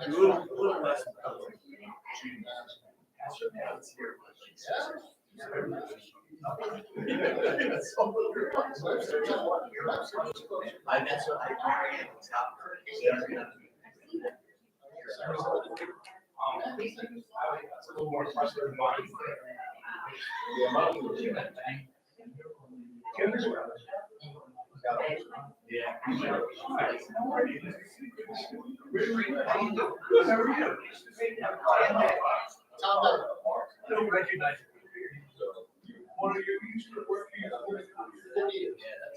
little less. It's a little more pressure than mine. Yeah. Good, how are you? Don't recognize it. One of you used to work here.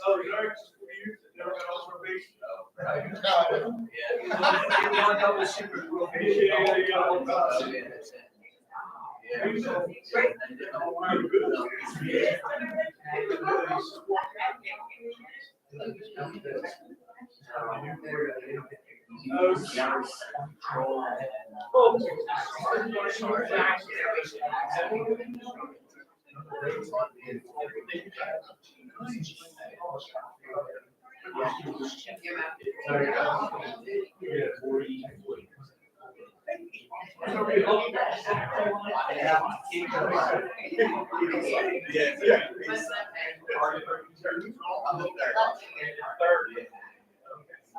Oh, you are, you never got off probation.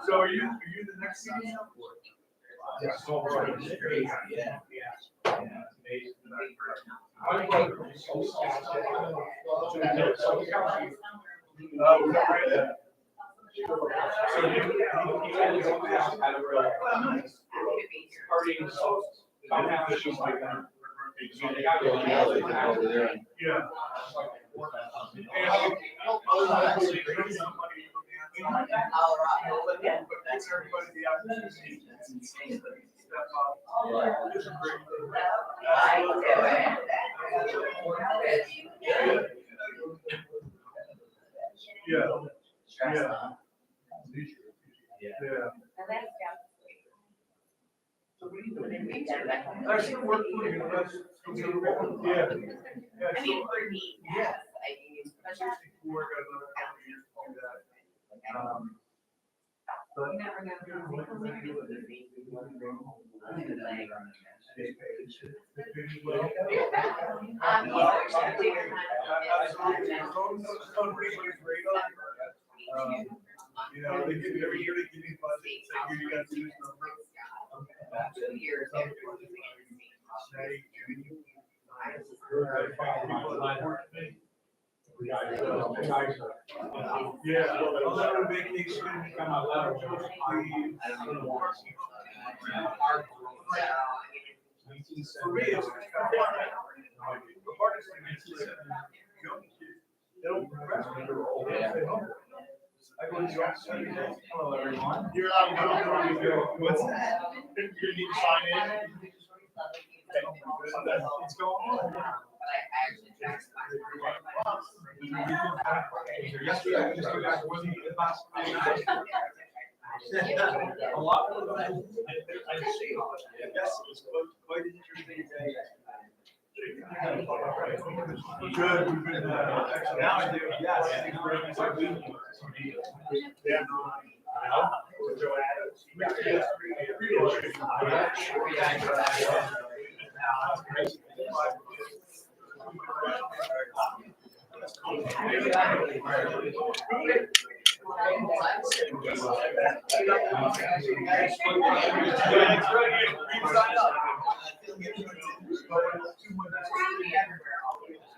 So are you the next season? Yeah. So Actually, work for you. Yeah. I mean, for me, yes, I mean, Especially for another couple years to do that. But you never know. you know, they give you every year, they give you budget, say, here, you got to do this number. 2 years. Yeah, I'll let her vacation come out loud. For me, it's kind of hard. The hardest thing is young kids, they don't progress when they're old. They stay home. I go to the office every day. Hello, everyone. You're out of what's that? You need to sign in. What's going on? Yesterday, I just got back, wasn't the last night. A lot of them, I see. Yes, it's quite an interesting day. Good, we've been, actually, now I do, yes. Yeah.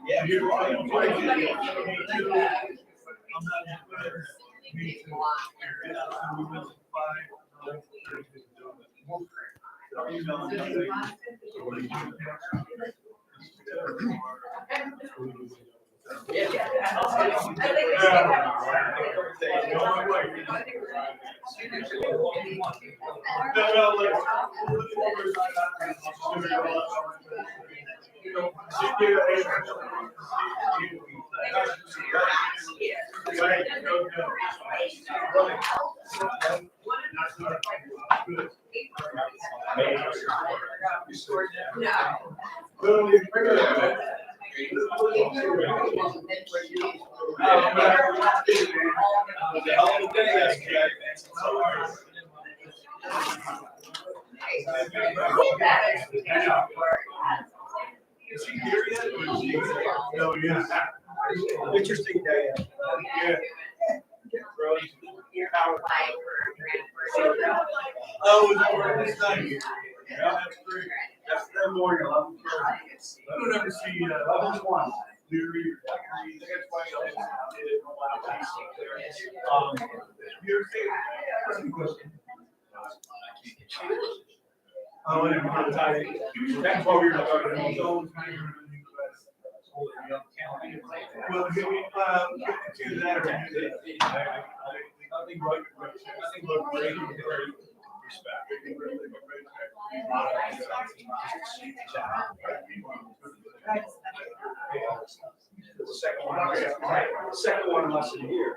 Yeah, you're right. Literally, is she here yet? Or is she? No, yes. Interesting day. Yeah. Oh, it's over this time. Yeah, that's great. That's that morning, 11:30. I don't ever see 11:1. Do read. That's why I didn't allow that. You ever see it? Oh, and that's why we were talking about well, to that or I think look great. Respect. The second one, right? The second one less than a year.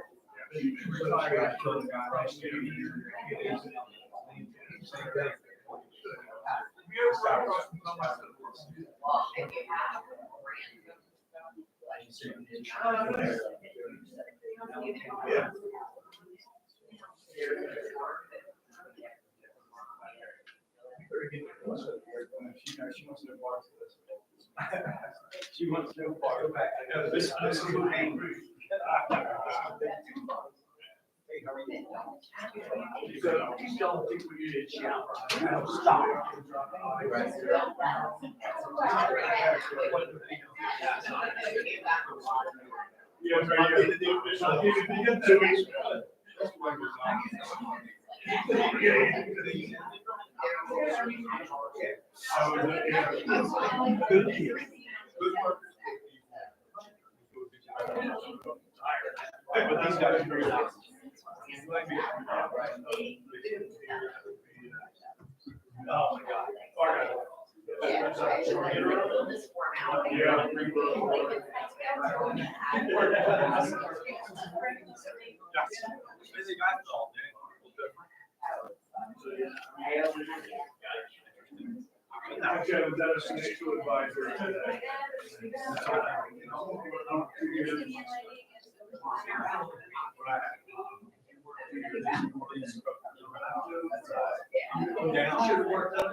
Yeah. She wants to go far back. This is the main route. Hey, how are you? So, you don't think we need a shower? Stop. Yeah, right here. 2 weeks. Good deal. Good work. But these guys are very nice. Oh my God. All right. Actually, I was at a financial advisor today. Should have worked up.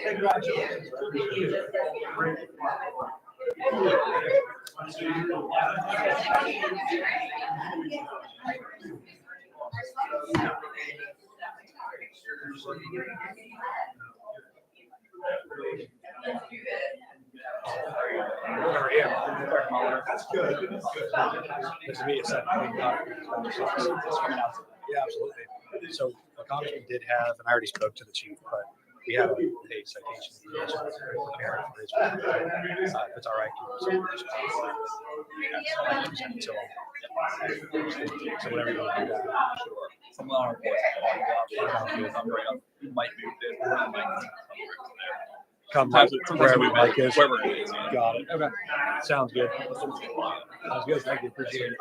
Congratulations. That's good. This will be a second thing. Yeah, absolutely. So the congressman did have, and I already spoke to the chief, but we have a citation. If it's all right. So whatever you want to do that. Some of our might move this. Come right wherever we like this. Wherever it is. Got it. Okay. Sounds good. Sounds good. Thank you. Appreciate it.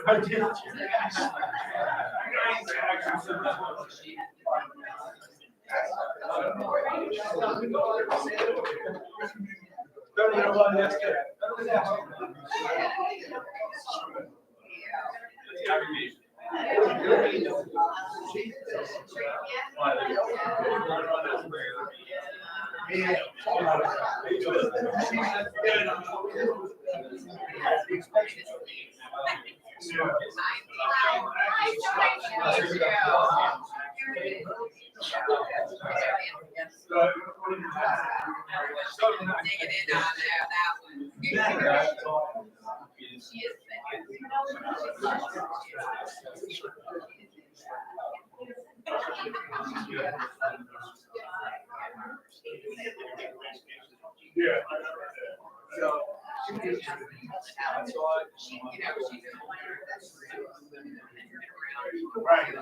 Thank you. Digging in on that one. She is. Yeah. So, she, you know, she's Right.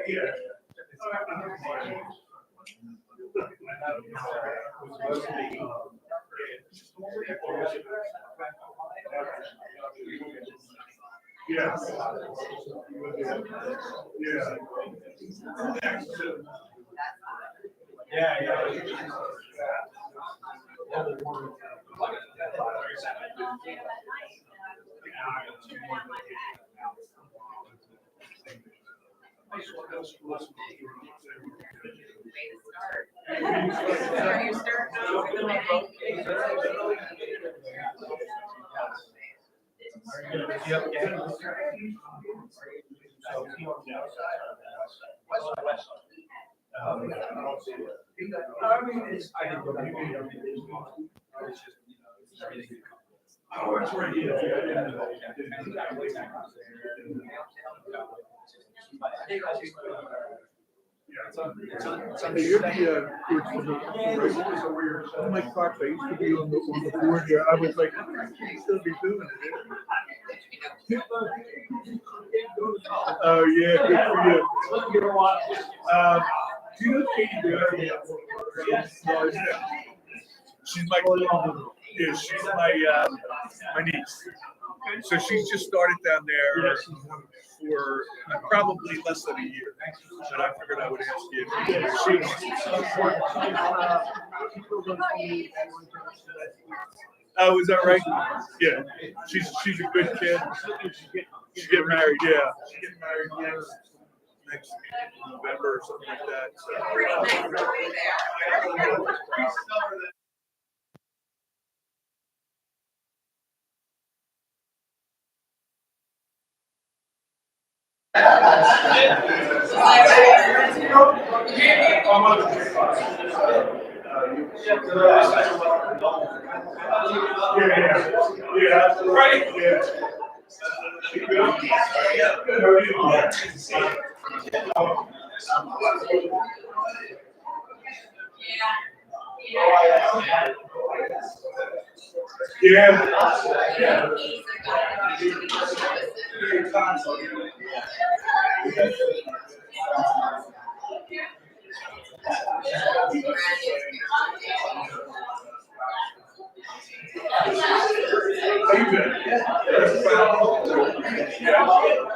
Yeah. Yeah. Oh, that's right. You're the coach for the Mike Fox. I used to be on the board here. I was like, I still be doing it. Oh yeah, good for you. Do you know Katie Bear? Yes. She's my she's my niece. So she's just started down there for probably less than a year. And I figured I would ask you. Oh, is that right? Yeah. She's a good kid. She's getting married, yeah. She's getting married next November or something like that. So.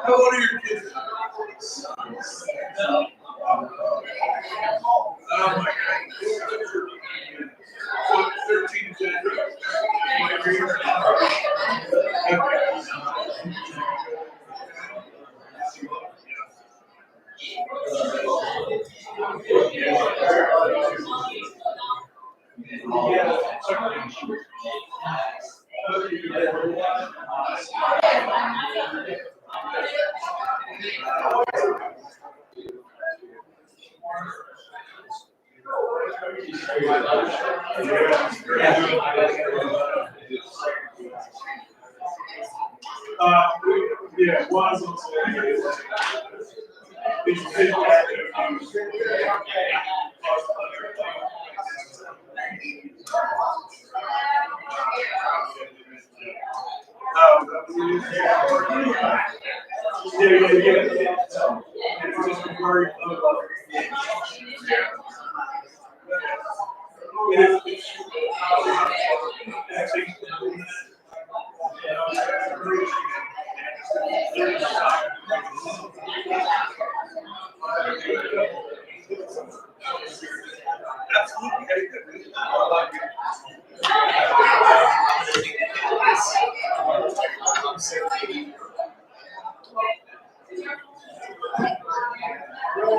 How old are your kids? Oh my God. 13 yeah, one of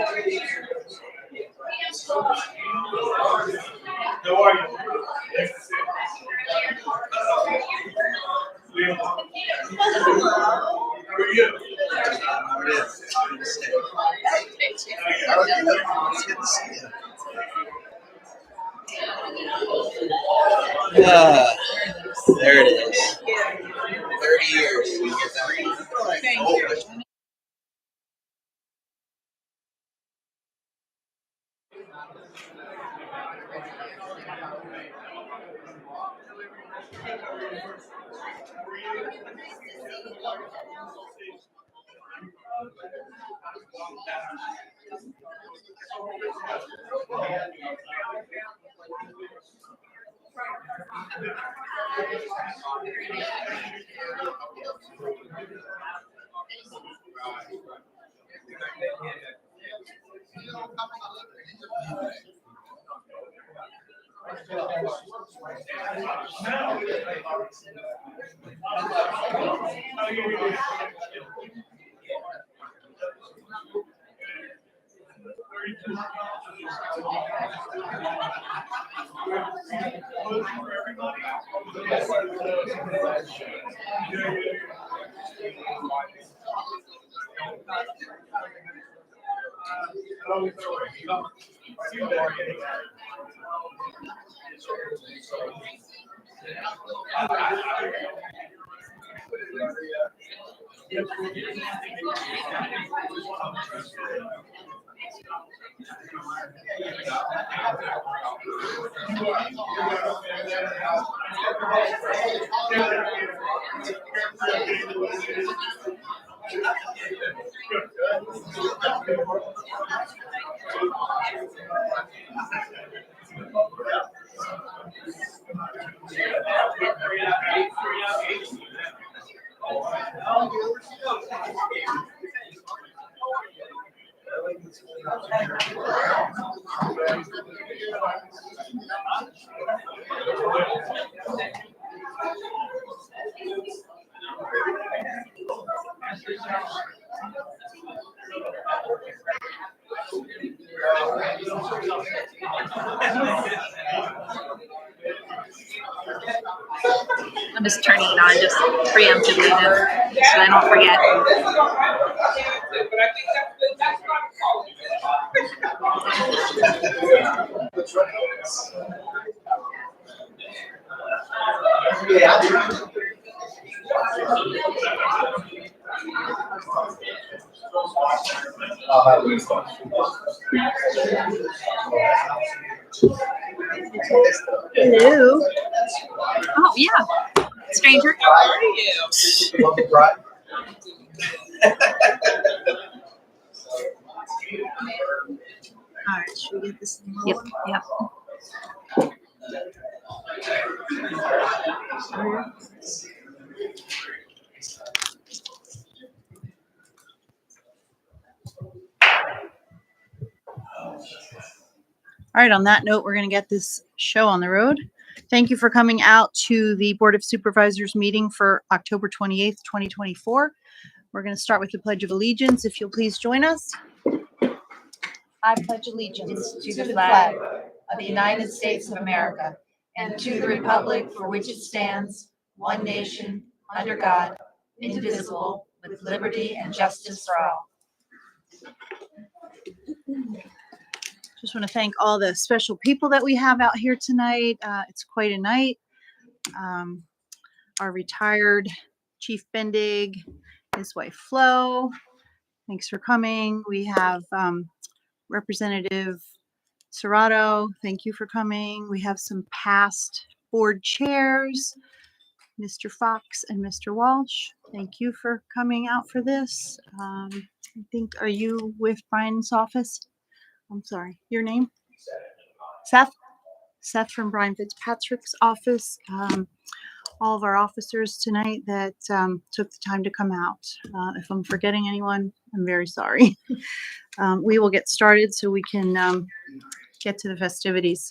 How are you? Nice to see you. How are you? How it is. It's good to see you. It's good to see you. There it is. 30 years. Thank you. I'm just turning it on just preemptively then, so I don't forget. Hello. Oh, yeah. Stranger. How are you? All right, should we get this? Yep, yep. All right, on that note, we're going to get this show on the road. Thank you for coming out to the Board of Supervisors meeting for October 28th, 2024. We're going to start with the Pledge of Allegiance. If you'll please join us. I pledge allegiance to the flag of the United States of America and to the republic for which it stands, one nation, under God, indivisible, with liberty and justice for all. Just want to thank all the special people that we have out here tonight. It's quite a night. Our retired Chief Bendig, his wife Flo, thanks for coming. We have Representative Serrato, thank you for coming. We have some past board chairs, Mr. Fox and Mr. Walsh. Thank you for coming out for this. I think, are you with Brian's office? I'm sorry, your name? Seth? Seth from Brian Fitzpatrick's office. All of our officers tonight that took the time to come out. If I'm forgetting anyone, I'm very sorry. We will get started so we can get to the festivities.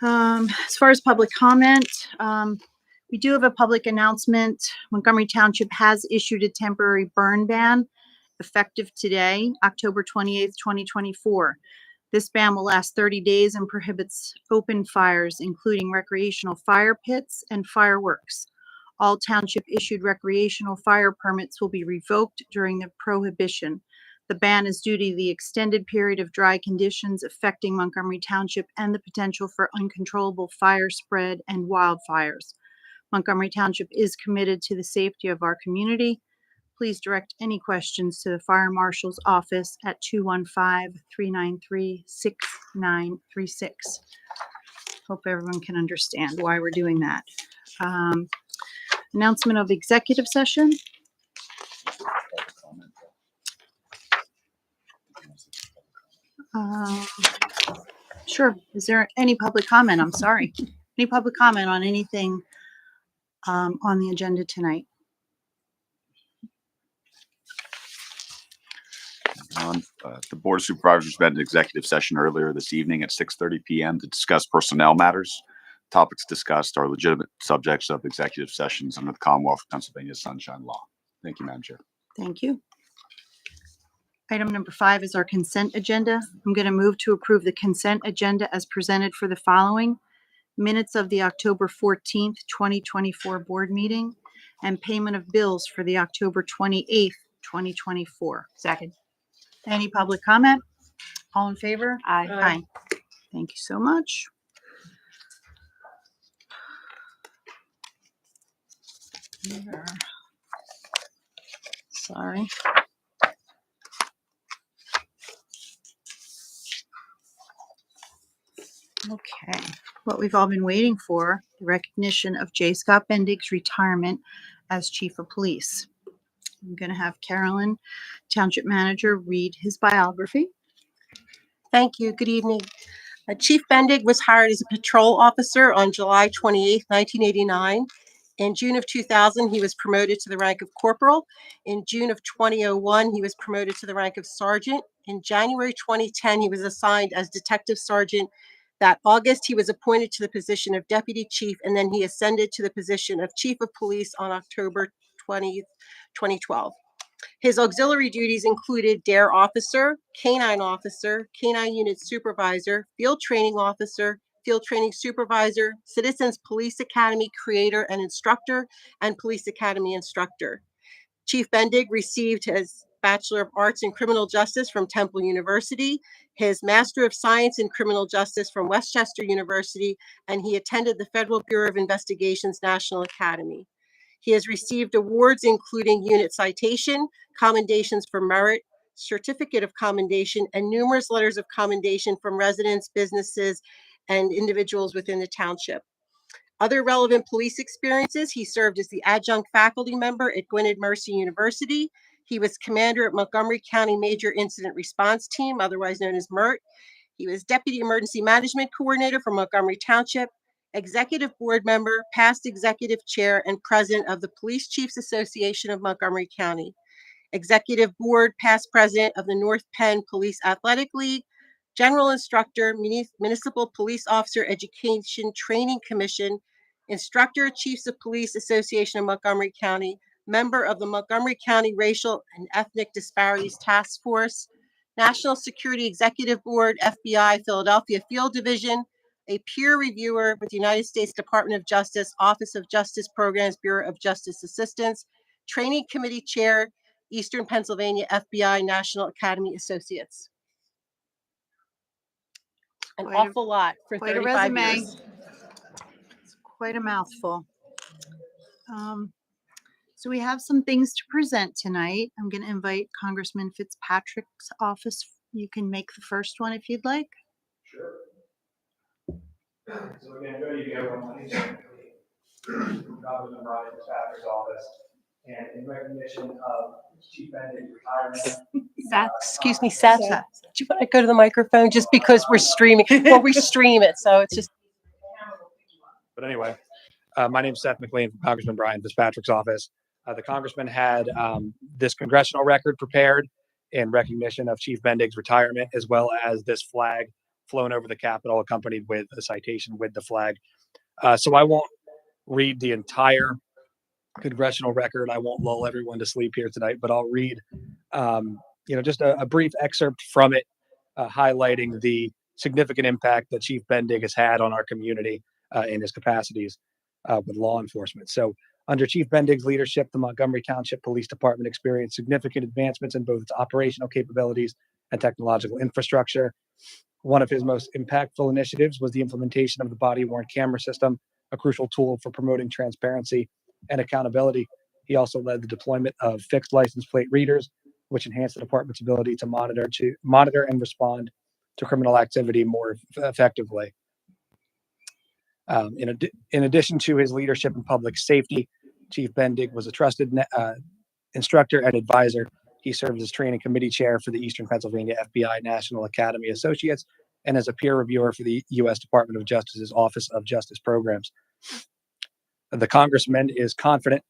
As far as public comment, we do have a public announcement. Montgomery Township has issued a temporary burn ban effective today, October 28th, 2024. This ban will last 30 days and prohibits open fires, including recreational fire pits and fireworks. All township-issued recreational fire permits will be revoked during the prohibition. The ban is due to the extended period of dry conditions affecting Montgomery Township and the potential for uncontrollable fire spread and wildfires. Montgomery Township is committed to the safety of our community. Please direct any questions to the Fire Marshal's office at 215-393-6936. Hope everyone can understand why we're doing that. Announcement of executive session. Sure. Is there any public comment? I'm sorry. Any public comment on anything on the agenda tonight? The Board of Supervisors met in executive session earlier this evening at 6:30 p.m. to discuss personnel matters. Topics discussed are legitimate subjects of executive sessions under the Commonwealth of Pennsylvania Sunshine Law. Thank you, Madam Chair. Thank you. Item number 5 is our consent agenda. I'm going to move to approve the consent agenda as presented for the following: minutes of the October 14th, 2024 board meeting and payment of bills for the October 28th, 2024. Second. Any public comment? All in favor? Aye. Aye. Thank you so much. Sorry. Okay, what we've all been waiting for, the recognition of J. Scott Bendig's retirement as Chief of Police. I'm going to have Carolyn, Township Manager, read his biography. Thank you. Good evening. Chief Bendig was hired as a patrol officer on July 28, 1989. In June of 2000, he was promoted to the rank of corporal. In June of 2001, he was promoted to the rank of sergeant. In January 2010, he was assigned as detective sergeant. That August, he was appointed to the position of deputy chief, and then he ascended to the position of chief of police on October 20th, 2012. His auxiliary duties included DARE officer, canine unit supervisor, field training officer, field training supervisor, Citizens Police Academy creator and instructor, and Police Academy instructor. Chief Bendig received his Bachelor of Arts in Criminal Justice from Temple University, his Master of Science in Criminal Justice from Westchester University, and he attended the Federal Bureau of Investigation's National Academy. He has received awards including unit citation, commendations for merit, certificate of commendation, and numerous letters of commendation from residents, businesses, and individuals within the township. Other relevant police experiences: he served as the adjunct faculty member at Gwynedd Mercy University. He was commander at Montgomery County Major Incident Response Team, otherwise known as MERT. He was deputy emergency management coordinator for Montgomery Township, executive board member, past executive chair, and president of the Police Chiefs Association of Montgomery County, executive board, past president of the North Penn Police Athletic League, general instructor, Municipal Police Officer Education Training Commission, instructor, Chiefs of Police Association of Montgomery County, member of the Montgomery County Racial and Ethnic Disparities Task Force, National Security Executive Board, FBI Philadelphia Field Division, a peer reviewer with the United States Department of Justice, Office of Justice Programs, Bureau of Justice Assistance, Training Committee Chair, Eastern Pennsylvania FBI National Academy Associates. An awful lot for Quite a 35 resume. years. It's quite a mouthful. So we have some things to present tonight. I'm going to invite Congressman Fitzpatrick's office. You can make the first one if you'd like. Sure. So again, good evening, everyone. My name is Congressman Brian Fitzpatrick's office, and in recognition of Chief Bendig's retirement. Seth, excuse me, Seth, do you want to go to the microphone just because we're streaming? Well, we stream it, so it's just. But anyway, my name is Seth McLean from Congressman Brian Fitzpatrick's office. The congressman had this congressional record prepared in recognition of Chief Bendig's retirement, as well as this flag flown over the Capitol, accompanied with a citation with the flag. So I won't read the entire congressional record. I won't lull everyone to sleep here tonight, but I'll read Just a brief excerpt from it, highlighting the significant impact that Chief Bendig has had on our community in his capacities with law enforcement. So, under Chief Bendig's leadership, the Montgomery Township Police Department experienced significant advancements in both its operational capabilities and technological infrastructure. One of his most impactful initiatives was the implementation of the body-worn camera system, a crucial tool for promoting transparency and accountability. He also led the deployment of fixed license plate readers, which enhanced the department's ability to monitor and respond to criminal activity more effectively. In addition to his leadership in public safety, Chief Bendig was a trusted instructor and advisor. He served as training committee chair for the Eastern Pennsylvania FBI National Academy Associates and as a peer reviewer for the U.S. Department of Justice's Office of Justice Programs. The congressman is confident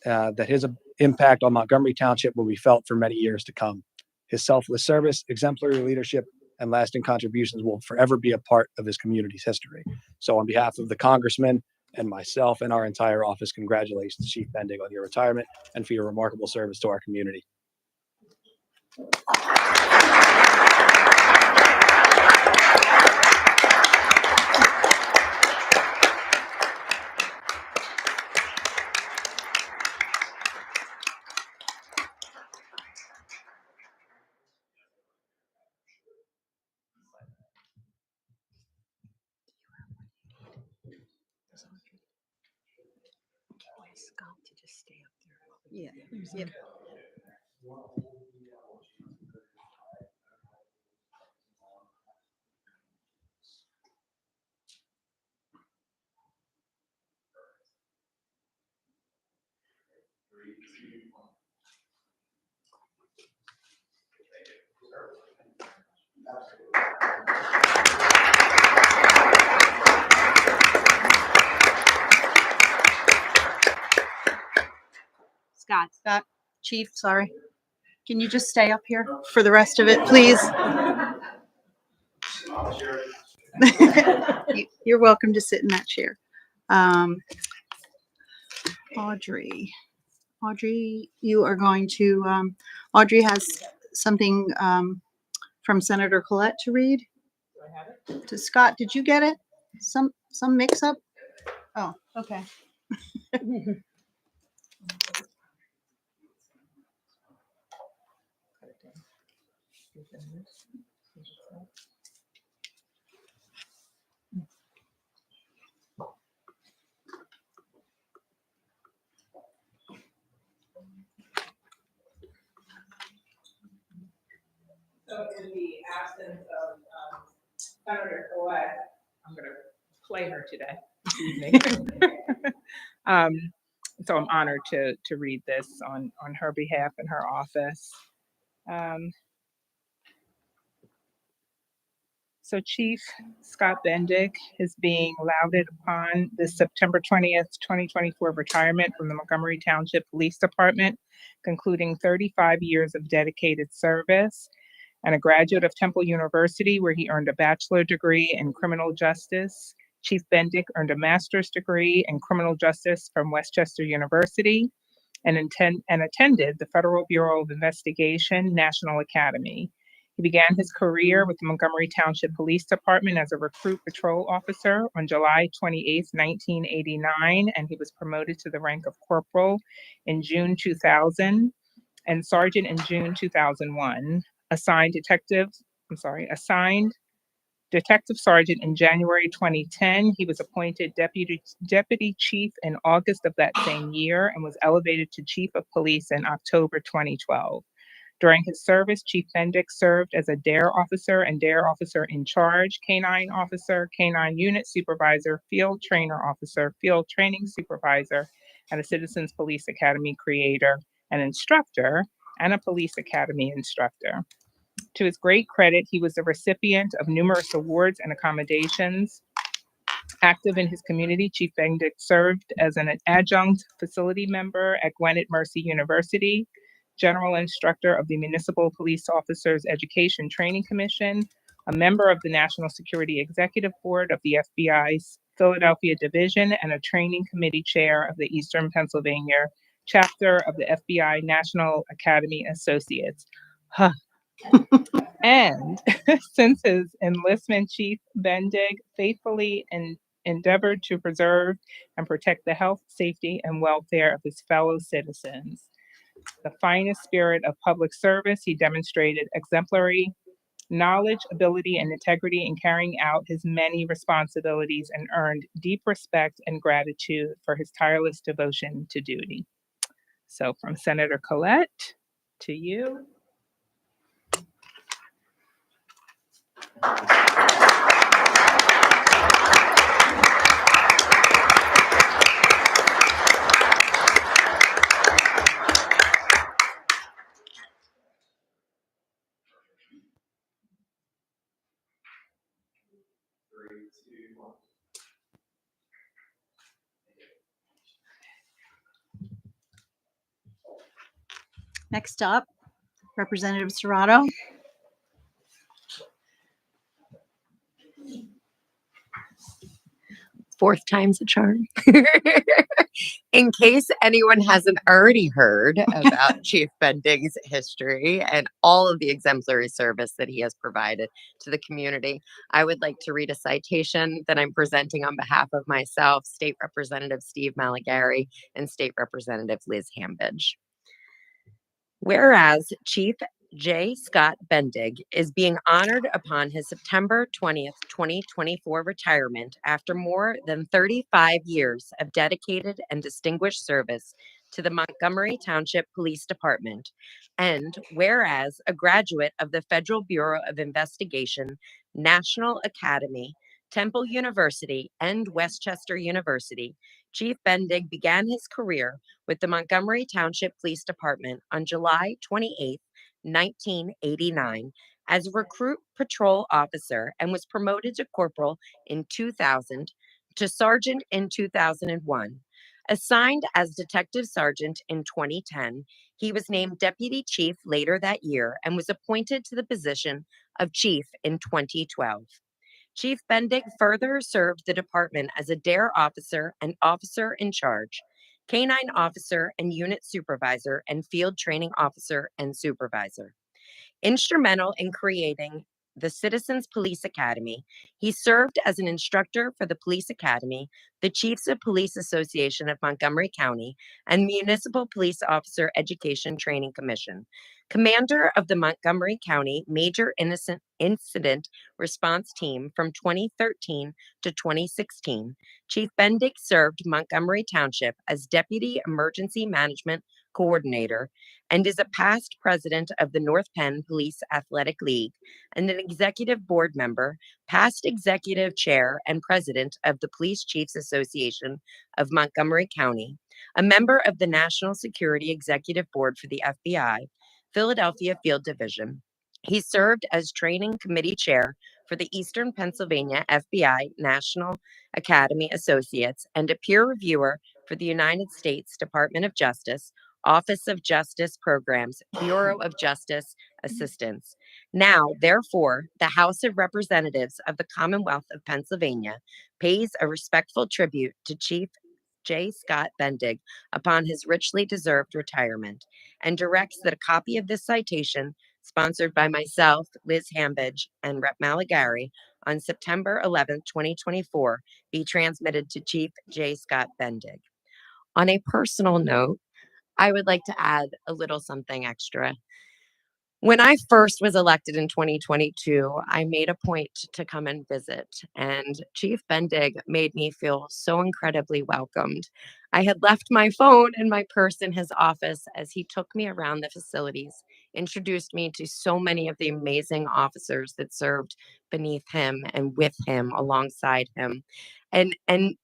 that his impact on Montgomery Township will be felt for many years to come. His selfless service, exemplary leadership, and lasting contributions will forever be a part of his community's history. So on behalf of the congressman and myself and our entire office, congratulations, Chief Bendig, on your retirement and for your remarkable service to our community. Scott to just stay up there. Yeah. Yeah. Scott, Chief, sorry. Can you just stay up here for the rest of it, please? You're welcome to sit in that chair. Audrey, you are going to, Audrey has something from Senator Collette to read. Do I have it? To Scott, did you get it? Some mix up? Oh, okay. So in the absence of Senator Collette, I'm going to play her today, this evening. So I'm honored to read this on her behalf in her office. So Chief Scott Bendig is being lauded upon this September 20th, 2024 retirement from the Montgomery Township Police Department, concluding 35 years of dedicated service, and a graduate of Temple University, where he earned a bachelor degree in criminal justice. Chief Bendig earned a master's degree in criminal justice from Westchester University and attended the Federal Bureau of Investigation National Academy. He began his career with the Montgomery Township Police Department as a recruit patrol officer on July 28, 1989, and he was promoted to the rank of corporal in June 2000 and sergeant in June 2001. Assigned detective sergeant in January 2010. He was appointed deputy chief in August of that same year and was elevated to chief of police in October 2012. During his service, Chief Bendig served as a DARE officer and DARE officer in charge, K-9 officer, K-9 unit supervisor, field trainer officer, field training supervisor, and a Citizens Police Academy creator, an instructor, and a police academy instructor. To his great credit, he was the recipient of numerous awards and accommodations. Active in his community, Chief Bendig served as an adjunct facility member at Gwinnett Mercy University, general instructor of the Municipal Police Officers Education Training Commission, a member of the National Security Executive Board of the FBI's Philadelphia Division, and a training committee chair of the Eastern Pennsylvania chapter of the FBI National Academy Associates. Huh. And since his enlistment, Chief Bendig faithfully endeavored to preserve and protect the health, safety, and welfare of his fellow citizens. The finest spirit of public service, he demonstrated exemplary knowledge, ability, and integrity in carrying out his many responsibilities and earned deep respect and gratitude for his tireless devotion to duty. So from Senator Collette to you. Next up, Representative Serrato. Fourth time's a charm. In case anyone hasn't already heard about Chief Bendig's history and all of the exemplary service that he has provided to the community, I would like to read a citation that I'm presenting on behalf of myself, State Representative Steve Malagari, and State Representative Liz Hambidge. Whereas Chief J. Scott Bendig is being honored upon his September 20th, 2024 retirement after more than 35 years of dedicated and distinguished service to the Montgomery Township Police Department. And whereas a graduate of the Federal Bureau of Investigation, National Academy, Temple University, and Westchester University, Chief Bendig began his career with the Montgomery Township Police Department on July 28, 1989, as a recruit patrol officer and was promoted to corporal in 2000 to sergeant in 2001. Assigned as detective sergeant in 2010, he was named deputy chief later that year and was appointed to the position of chief in 2012. Chief Bendig further served the department as a DARE officer and officer in charge, canine officer and unit supervisor, and field training officer and supervisor. Instrumental in creating the Citizens Police Academy, he served as an instructor for the Police Academy, the Chiefs of Police Association of Montgomery County, and Municipal Police Officer Education Training Commission. Commander of the Montgomery County Major Incident Response Team from 2013 to 2016, Chief Bendig served Montgomery Township as Deputy Emergency Management Coordinator and is a past president of the North Penn Police Athletic League and an executive board member, past executive chair and president of the Police Chiefs Association of Montgomery County, a member of the National Security Executive Board for the FBI, Philadelphia Field Division. He served as training committee chair for the Eastern Pennsylvania FBI National Academy Associates and a peer reviewer for the United States Department of Justice, Office of Justice Programs, Bureau of Justice Assistance. Now, therefore, the House of Representatives of the Commonwealth of Pennsylvania pays a respectful tribute to Chief J. Scott Bendig upon his richly deserved retirement and directs that a copy of this citation, sponsored by myself, Liz Hambidge, and Rep. Malagari on September 11, 2024, be transmitted to Chief J. Scott Bendig. On a personal note, I would like to add a little something extra. When I first was elected in 2022, I made a point to come and visit, and Chief Bendig made me feel so incredibly welcomed. I had left my phone and my purse in his office as he took me around the facilities, introduced me to so many of the amazing officers that served beneath him and with him, alongside him, and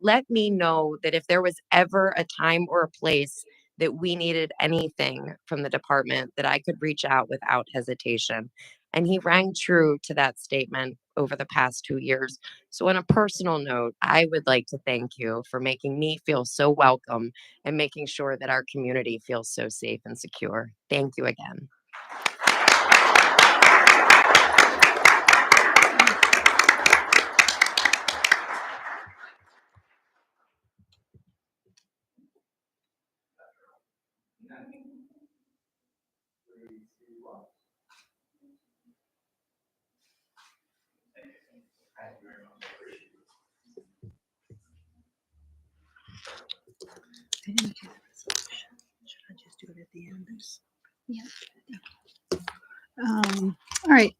let me know that if there was ever a time or a place that we needed anything from the department, that I could reach out without hesitation. And he rang true to that statement over the past 2 years. So on a personal note, I would like to thank you for making me feel so welcome and making sure that our community feels so safe and secure. Thank you again. didn't do the resolution. Should I just do it at the end? Yeah. All right,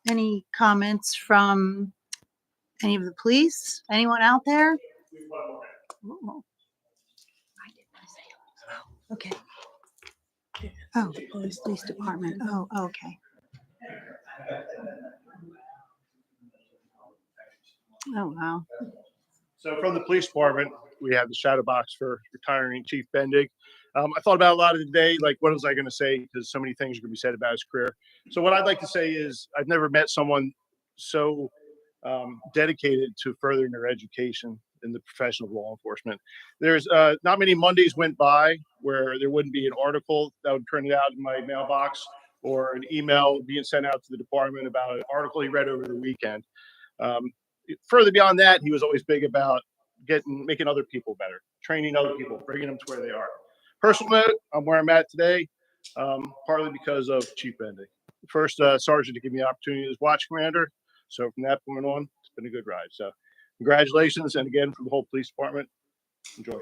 any comments from any of the police? Anyone out there? Oh, okay. Oh, police department. Oh, okay. Oh, wow. So from the police department, we have the shadow box for retiring Chief Bendig. I thought about a lot of the day, like what was I going to say? Because so many things are going to be said about his career. So what I'd like to say is I've never met someone so dedicated to furthering their education in the profession of law enforcement. There's not many Mondays went by where there wouldn't be an article that would print it out in my mailbox or an email being sent out to the department about an article he read over the weekend. Further beyond that, he was always big about making other people better, training other people, bringing them to where they are. Personal note, I'm where I'm at today, partly because of Chief Bendig. First sergeant to give me the opportunity as watch commander. So from that point on, it's been a good ride. So congratulations. And again, from the whole police department, enjoy.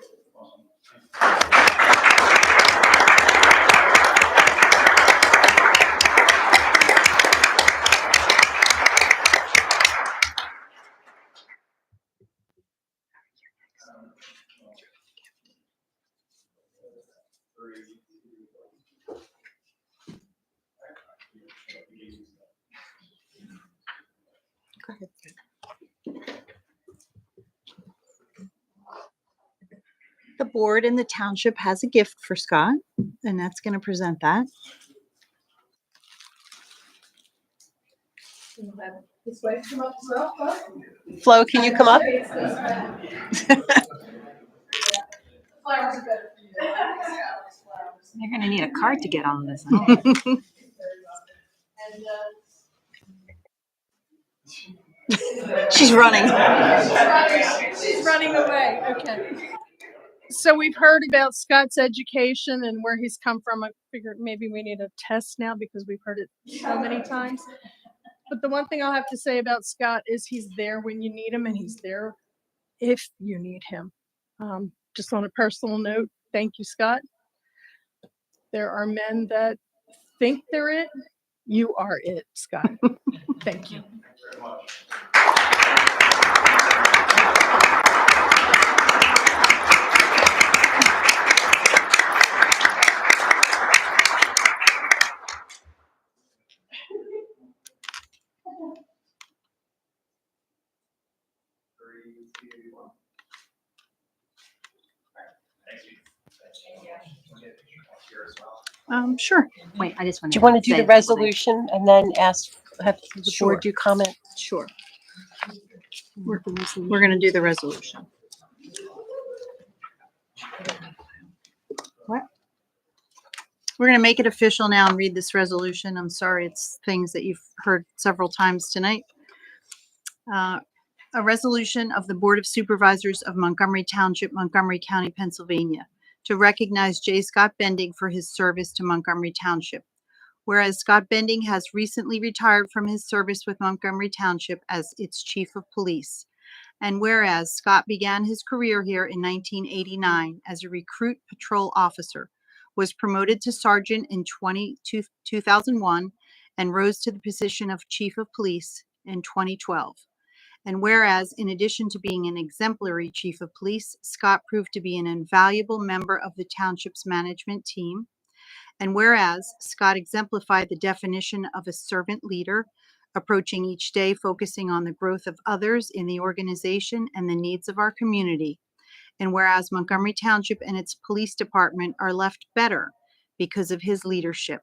Go ahead. The board and the township has a gift for Scott, and that's going to present that. Flo, can you come up? They're gonna need a card to get on this. She's running. She's running away. Okay. So we've heard about Scott's education and where he's come from. I figured maybe we need a test now because we've heard it so many times. But the one thing I'll have to say about Scott is he's there when you need him and he's there if you need him. Just on a personal note, thank you, Scott. There are men that think they're it. You are it, Scott. Thank you. Sure. Wait, I just want Do you want to do the resolution and then have the Sure. board do comment? Sure. We're going to do the resolution. What? We're going to make it official now and read this resolution. I'm sorry, it's things that you've heard several times tonight. A resolution of the Board of Supervisors of Montgomery Township, Montgomery County, Pennsylvania, to recognize J. Scott Bendig for his service to Montgomery Township. Whereas Scott Bendig has recently retired from his service with Montgomery Township as its chief of police. And whereas Scott began his career here in 1989 as a recruit patrol officer, was promoted to sergeant in 2001, and rose to the position of chief of police in 2012. And whereas, in addition to being an exemplary chief of police, Scott proved to be an invaluable member of the township's management team. And whereas Scott exemplified the definition of a servant leader, approaching each day focusing on the growth of others in the organization and the needs of our community. And whereas Montgomery Township and its police department are left better because of his leadership.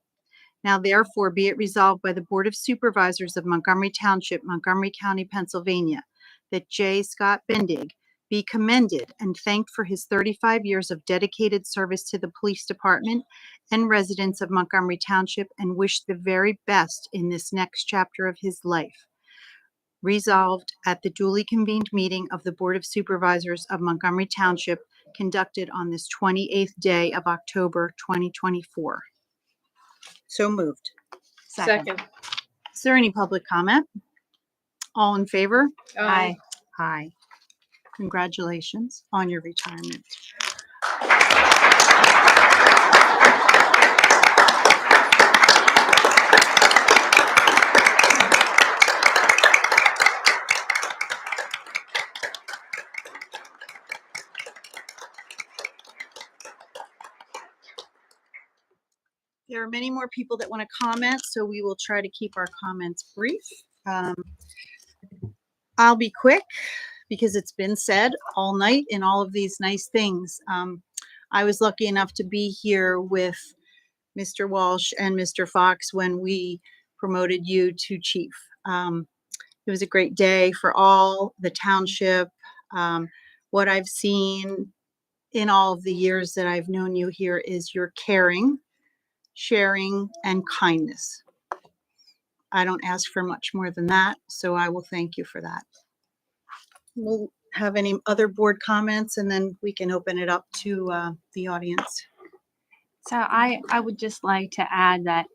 Now therefore be it resolved by the Board of Supervisors of Montgomery Township, Montgomery County, Pennsylvania, that J. Scott Bendig be commended and thanked for his 35 years of dedicated service to the police department and residents of Montgomery Township, and wish the very best in this next chapter of his life. Resolved at the duly convened meeting of the Board of Supervisors of Montgomery Township conducted on this 28th day of October, 2024. So moved. Second. Is there any public comment? All in favor? Aye. Aye. Congratulations on your retirement. many more people that want to comment, so we will try to keep our comments brief. I'll be quick because it's been said all night in all of these nice things. I was lucky enough to be here with Mr. Walsh and Mr. Fox when we promoted you to chief. It was a great day for all the township. What I've seen in all of the years that I've known you here is your caring, sharing, and kindness. I don't ask for much more than that, so I will thank you for that. We'll have any other board comments, and then we can open it up to the audience. So I would just like to add that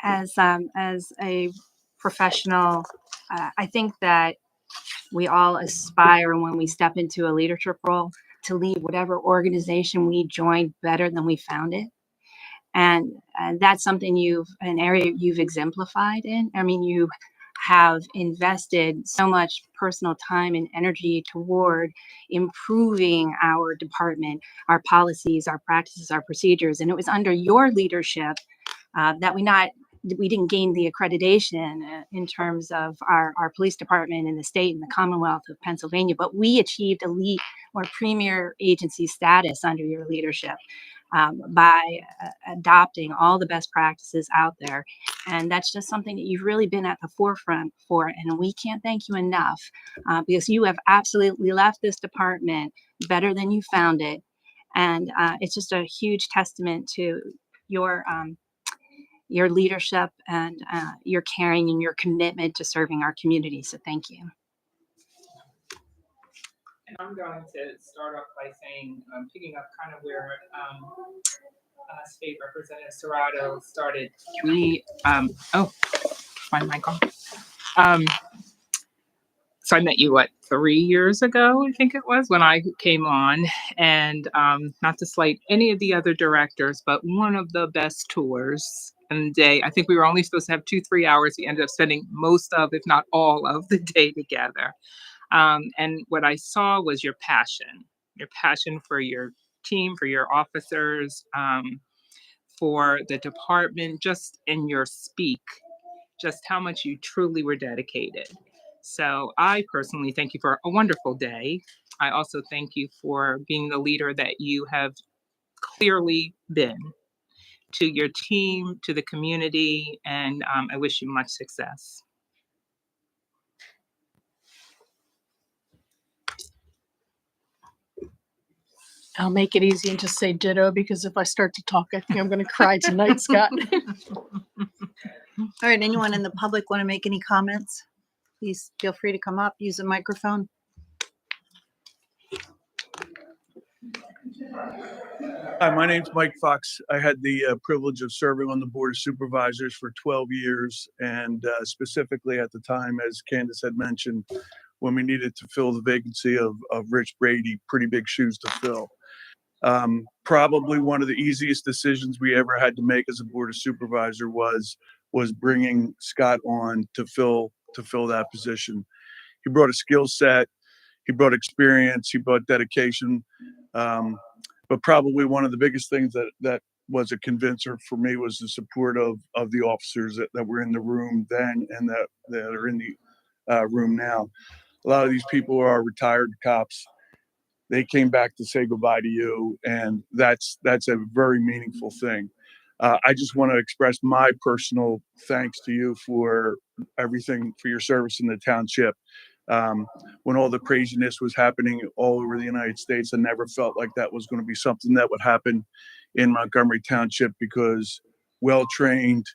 as a professional, I think that we all aspire when we step into a leadership role to leave whatever organization we joined better than we found it. And that's something an area you've exemplified in. I mean, you have invested so much personal time and energy toward improving our department, our policies, our practices, our procedures. And it was under your leadership that we didn't gain the accreditation in terms of our police department in the state and the Commonwealth of Pennsylvania, but we achieved elite or premier agency status under your leadership by adopting all the best practices out there. And that's just something that you've really been at the forefront for. And we can't thank you enough because you have absolutely left this department better than you found it. And it's just a huge testament to your leadership and your caring and your commitment to serving our community. So thank you. And I'm going to start off by saying, picking up kind of where State Representative Serrato started. Find my call. So I met you, 3 years ago, I think it was, when I came on, and not to slight any of the other directors, but one of the best tours in the day. I think we were only supposed to have 2-3 hours. We ended up spending most of, if not all of the day together. And what I saw was your passion for your team, for your officers, for the department, just in your speak, just how much you truly were dedicated. So I personally thank you for a wonderful day. I also thank you for being the leader that you have clearly been to your team, to the community, and I wish you much success. I'll make it easy and just say ditto, because if I start to talk, I think I'm going to cry tonight, Scott. All right, anyone in the public want to make any comments? Please feel free to come up, use the microphone. Hi, my name's Mike Fox. I had the privilege of serving on the Board of Supervisors for 12 years, and specifically at the time, as Candace had mentioned, when we needed to fill the vacancy of Rich Brady, pretty big shoes to fill. Probably one of the easiest decisions we ever had to make as a Board of Supervisor was bringing Scott on to fill that position. He brought a skill set, he brought experience, he brought dedication. But probably one of the biggest things that was a convincer for me was the support of the officers that were in the room then and that are in the room now. A lot of these people are retired cops. They came back to say goodbye to you, and that's a very meaningful thing. I just want to express my personal thanks to you for everything, for your service in the township. When all the craziness was happening all over the United States, I never felt like that was going to be something that would happen in Montgomery Township, because well-trained,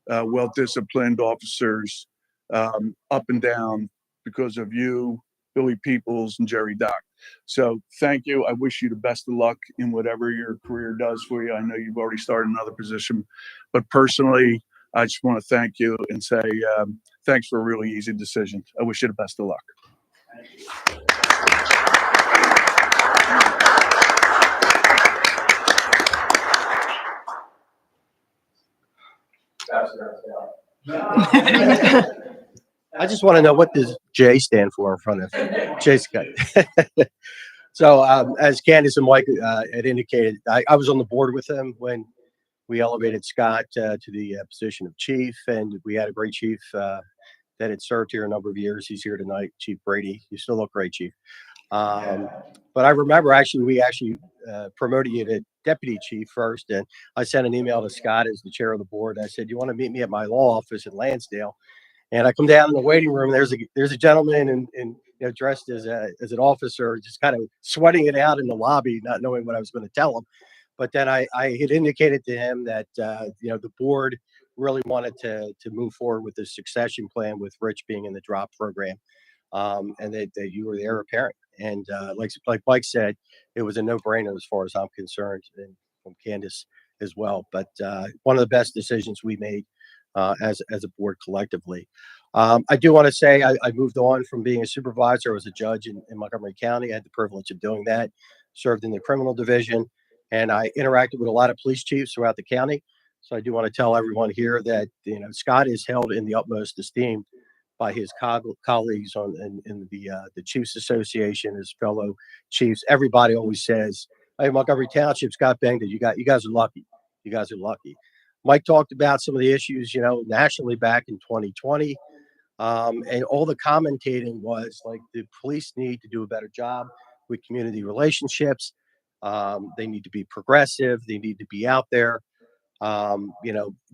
well-disciplined officers, up and down, because of you, Billy Peoples, and Jerry Dock. So thank you. I wish you the best of luck in whatever your career does for you. I know you've already started another position, but personally, I just want to thank you and say thanks for a really easy decision. I wish you the best of luck. I just want to know, what does J stand for in front of J Scott? So as Candace and Mike had indicated, I was on the board with him when we elevated Scott to the position of chief, and we had a great chief that had served here a number of years. He's here tonight, Chief Brady. You still look great, Chief. But I remember we promoted you to deputy chief first, and I sent an email to Scott as the chair of the board. I said, "You want to meet me at my law office in Lansdale?" And I come down in the waiting room. There's a gentleman dressed as an officer, just kind of sweating it out in the lobby, not knowing what I was going to tell him. But then I had indicated to him that the board really wanted to move forward with the succession plan with Rich being in the drop program, and that you were the heir apparent. And like Mike said, it was a no-brainer as far as I'm concerned, and from Candace as well. But one of the best decisions we made as a board collectively. I do want to say I moved on from being a supervisor. I was a judge in Montgomery County. I had the privilege of doing that, served in the criminal division, and I interacted with a lot of police chiefs throughout the county. So I do want to tell everyone here that Scott is held in the utmost esteem by his colleagues in the Chiefs Association, his fellow chiefs. Everybody always says, "Hey, Montgomery Township, Scott Bengta, you guys are lucky. You guys are lucky." Mike talked about some of the issues, nationally back in 2020, and all the commentating was like the police need to do a better job with community relationships. They need to be progressive. They need to be out there,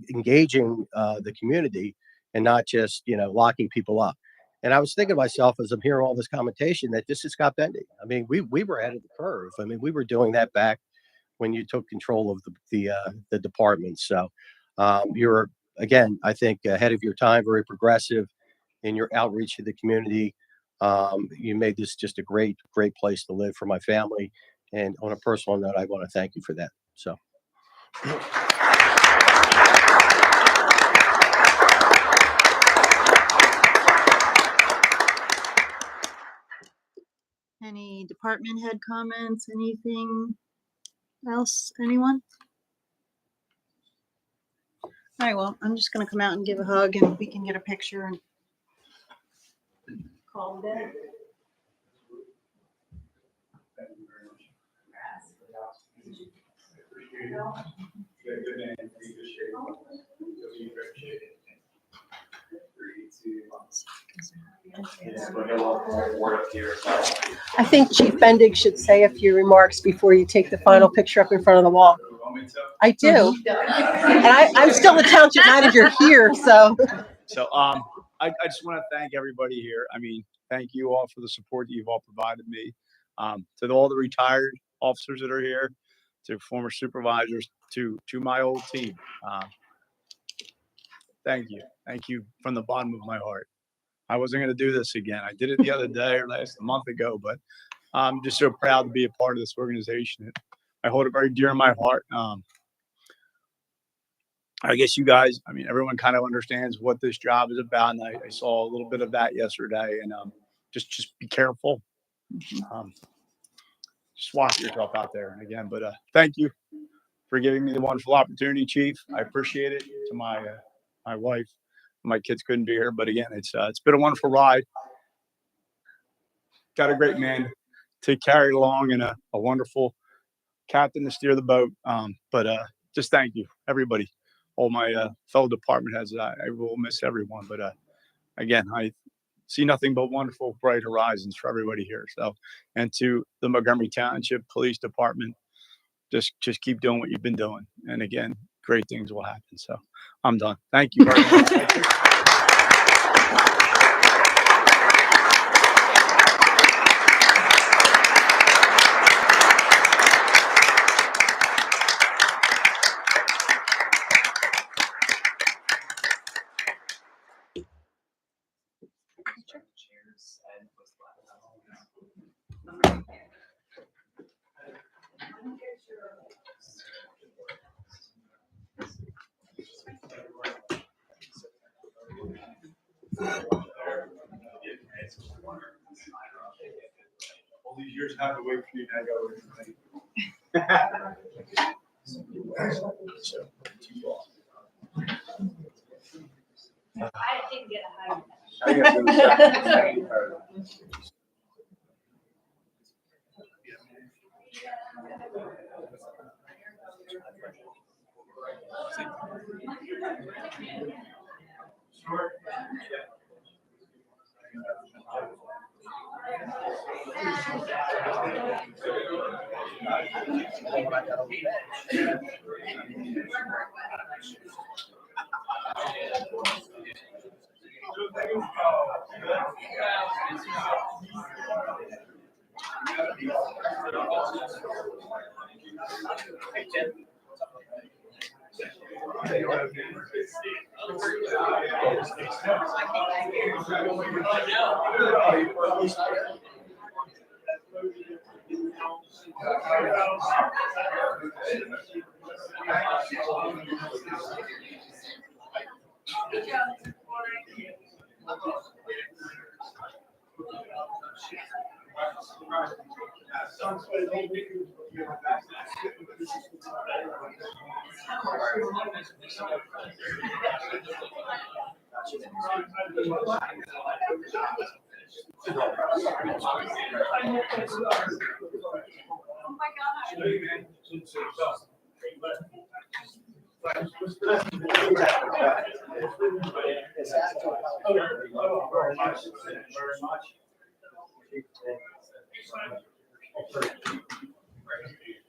engaging the community and not just, locking people up. And I was thinking to myself as I'm hearing all this commentation that this is Scott Bendig. I mean, we were ahead of the curve. I mean, we were doing that back when you took control of the department. So you're, again, I think ahead of your time, very progressive in your outreach to the community. You made this just a great place to live for my family. And on a personal note, I want to thank you for that. So. Any department head comments? Anything else? Anyone? All right, well, I'm just going to come out and give a hug, and we can get a picture and call it a day. I think Chief Bendig should say a few remarks before you take the final picture up in front of the wall. I do. And I'm still the township manager here, so. So I just want to thank everybody here. I mean, thank you all for the support that you've all provided me. To all the retired officers that are here, to former supervisors, to my old team. Thank you. Thank you from the bottom of my heart. I wasn't going to do this again. I did it the other day or a month ago, but I'm just so proud to be a part of this organization. I hold it very dear in my heart. I guess you guys, I mean, everyone kind of understands what this job is about. And I saw a little bit of that yesterday, and just be careful. Just watch yourself out there. And again, but thank you for giving me the wonderful opportunity, Chief. I appreciate it. To my wife, my kids couldn't be here, but again, it's been a wonderful ride. Got a great man to carry it along, and a wonderful captain to steer the boat. But just thank you, everybody. All my fellow department heads. I will miss everyone, but again, I see nothing but wonderful, bright horizons for everybody here. So, and to the Montgomery Township Police Department, just keep doing what you've been doing. And again, great things will happen. So, I'm done. Thank you very much. All these years have to wait for you to go. I didn't get a hug.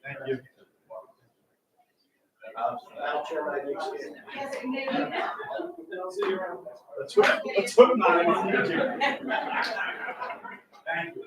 Thank you. Let's hook him on. Thank you.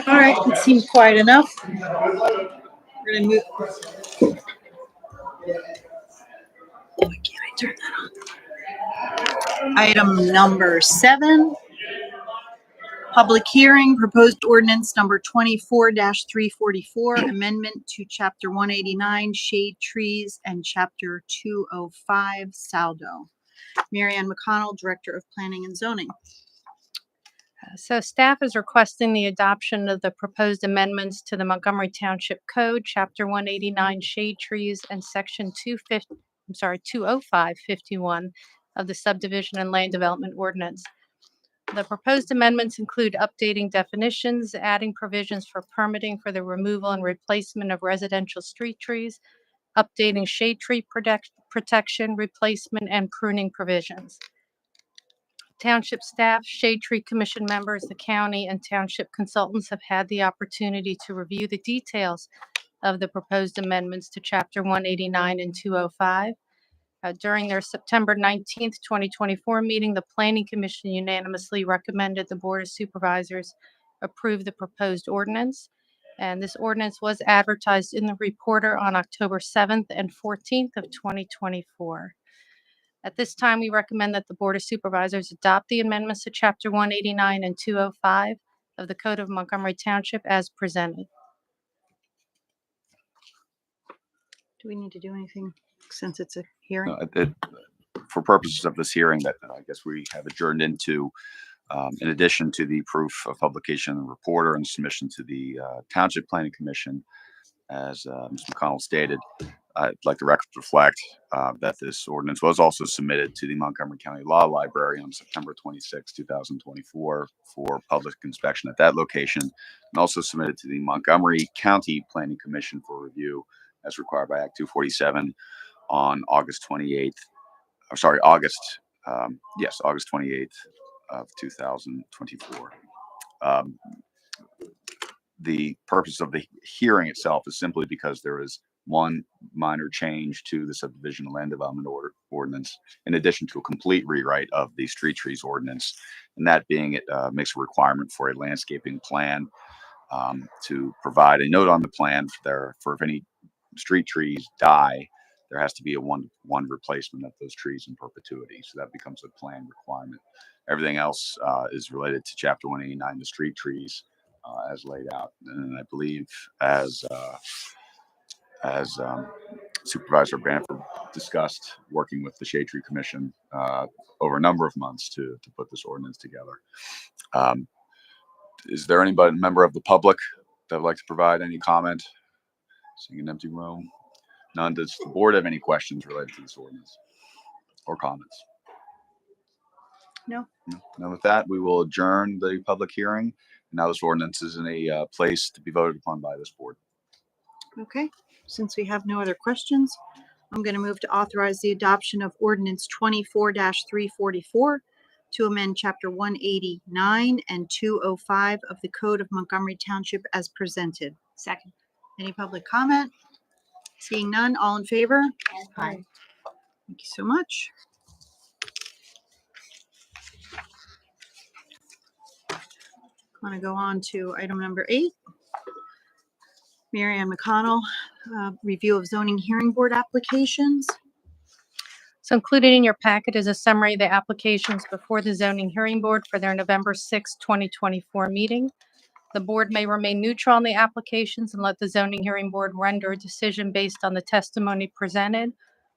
All right, it seemed quiet enough. We're gonna move. Why can't I turn that on? Item number 7. Public hearing, proposed ordinance number 24-344, amendment to chapter 189, shade trees, and chapter 205, Saldo. Mary Ann McConnell, Director of Planning and Zoning. So staff is requesting the adoption of the proposed amendments to the Montgomery Township Code, Chapter 189, Shade Trees, and Section 205-51 of the Subdivision and Land Development Ordinance. The proposed amendments include updating definitions, adding provisions for permitting for the removal and replacement of residential street trees, updating shade tree protection, replacement, and pruning provisions. Township staff, Shade Tree Commission members, the county, and township consultants have had the opportunity to review the details of the proposed amendments to Chapter 189 and 205. During their September 19th, 2024 meeting, the Planning Commission unanimously recommended the Board of Supervisors approve the proposed ordinance. And this ordinance was advertised in the Reporter on October 7th and 14th of 2024. At this time, we recommend that the Board of Supervisors adopt the amendments to Chapter 189 and 205 of the Code of Montgomery Township as presented. Do we need to do anything since it's a hearing? For purposes of this hearing that I guess we have adjourned into, in addition to the proof of publication in the Reporter and submission to the Township Planning Commission, as Ms. McConnell stated, I'd like the record to reflect that this ordinance was also submitted to the Montgomery County Law Library on September 26, 2024 for public inspection at that location, and also submitted to the Montgomery County Planning Commission for review as required by Act 247 on August 28th. August 28th of 2024. The purpose of the hearing itself is simply because there is one minor change to the subdivision and land development ordinance, in addition to a complete rewrite of the street trees ordinance. And that being, it makes a requirement for a landscaping plan to provide a note on the plan for if any street trees die, there has to be a one replacement of those trees in perpetuity. So that becomes a plan requirement. Everything else is related to Chapter 189, the street trees, as laid out. And I believe as Supervisor Branford discussed, working with the Shade Tree Commission over a number of months to put this ordinance together. Is there anybody, member of the public, that would like to provide any comment? Seeing an empty room. None. Does the board have any questions related to this ordinance or comments? No. Now with that, we will adjourn the public hearing. Now this ordinance is in a place to be voted upon by this board. Okay, since we have no other questions, I'm going to move to authorize the adoption of ordinance 24-344 to amend chapter 189 and 205 of the Code of Montgomery Township as presented. Second. Any public comment? Seeing none, all in favor? Aye. Thank you so much. I'm going to go on to item number 8. Mary Ann McConnell, review of zoning hearing board applications. So included in your packet is a summary of the applications before the zoning hearing board for their November 6, 2024 meeting. The board may remain neutral on the applications and let the zoning hearing board render a decision based on the testimony presented,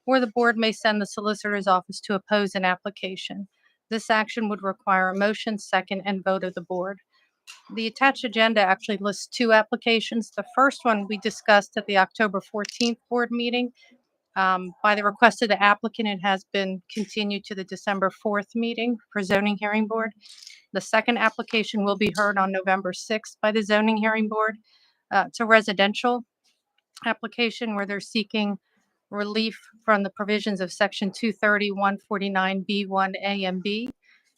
or the board may send the solicitor's office to oppose an application. This action would require a motion, second, and vote of the board. The attached agenda actually lists 2 applications. The first one we discussed at the October 14th board meeting. By the request of the applicant, it has been continued to the December 4th meeting for zoning hearing board. The second application will be heard on November 6th by the zoning hearing board. It's a residential application where they're seeking relief from the provisions of section 230, 149B1A and B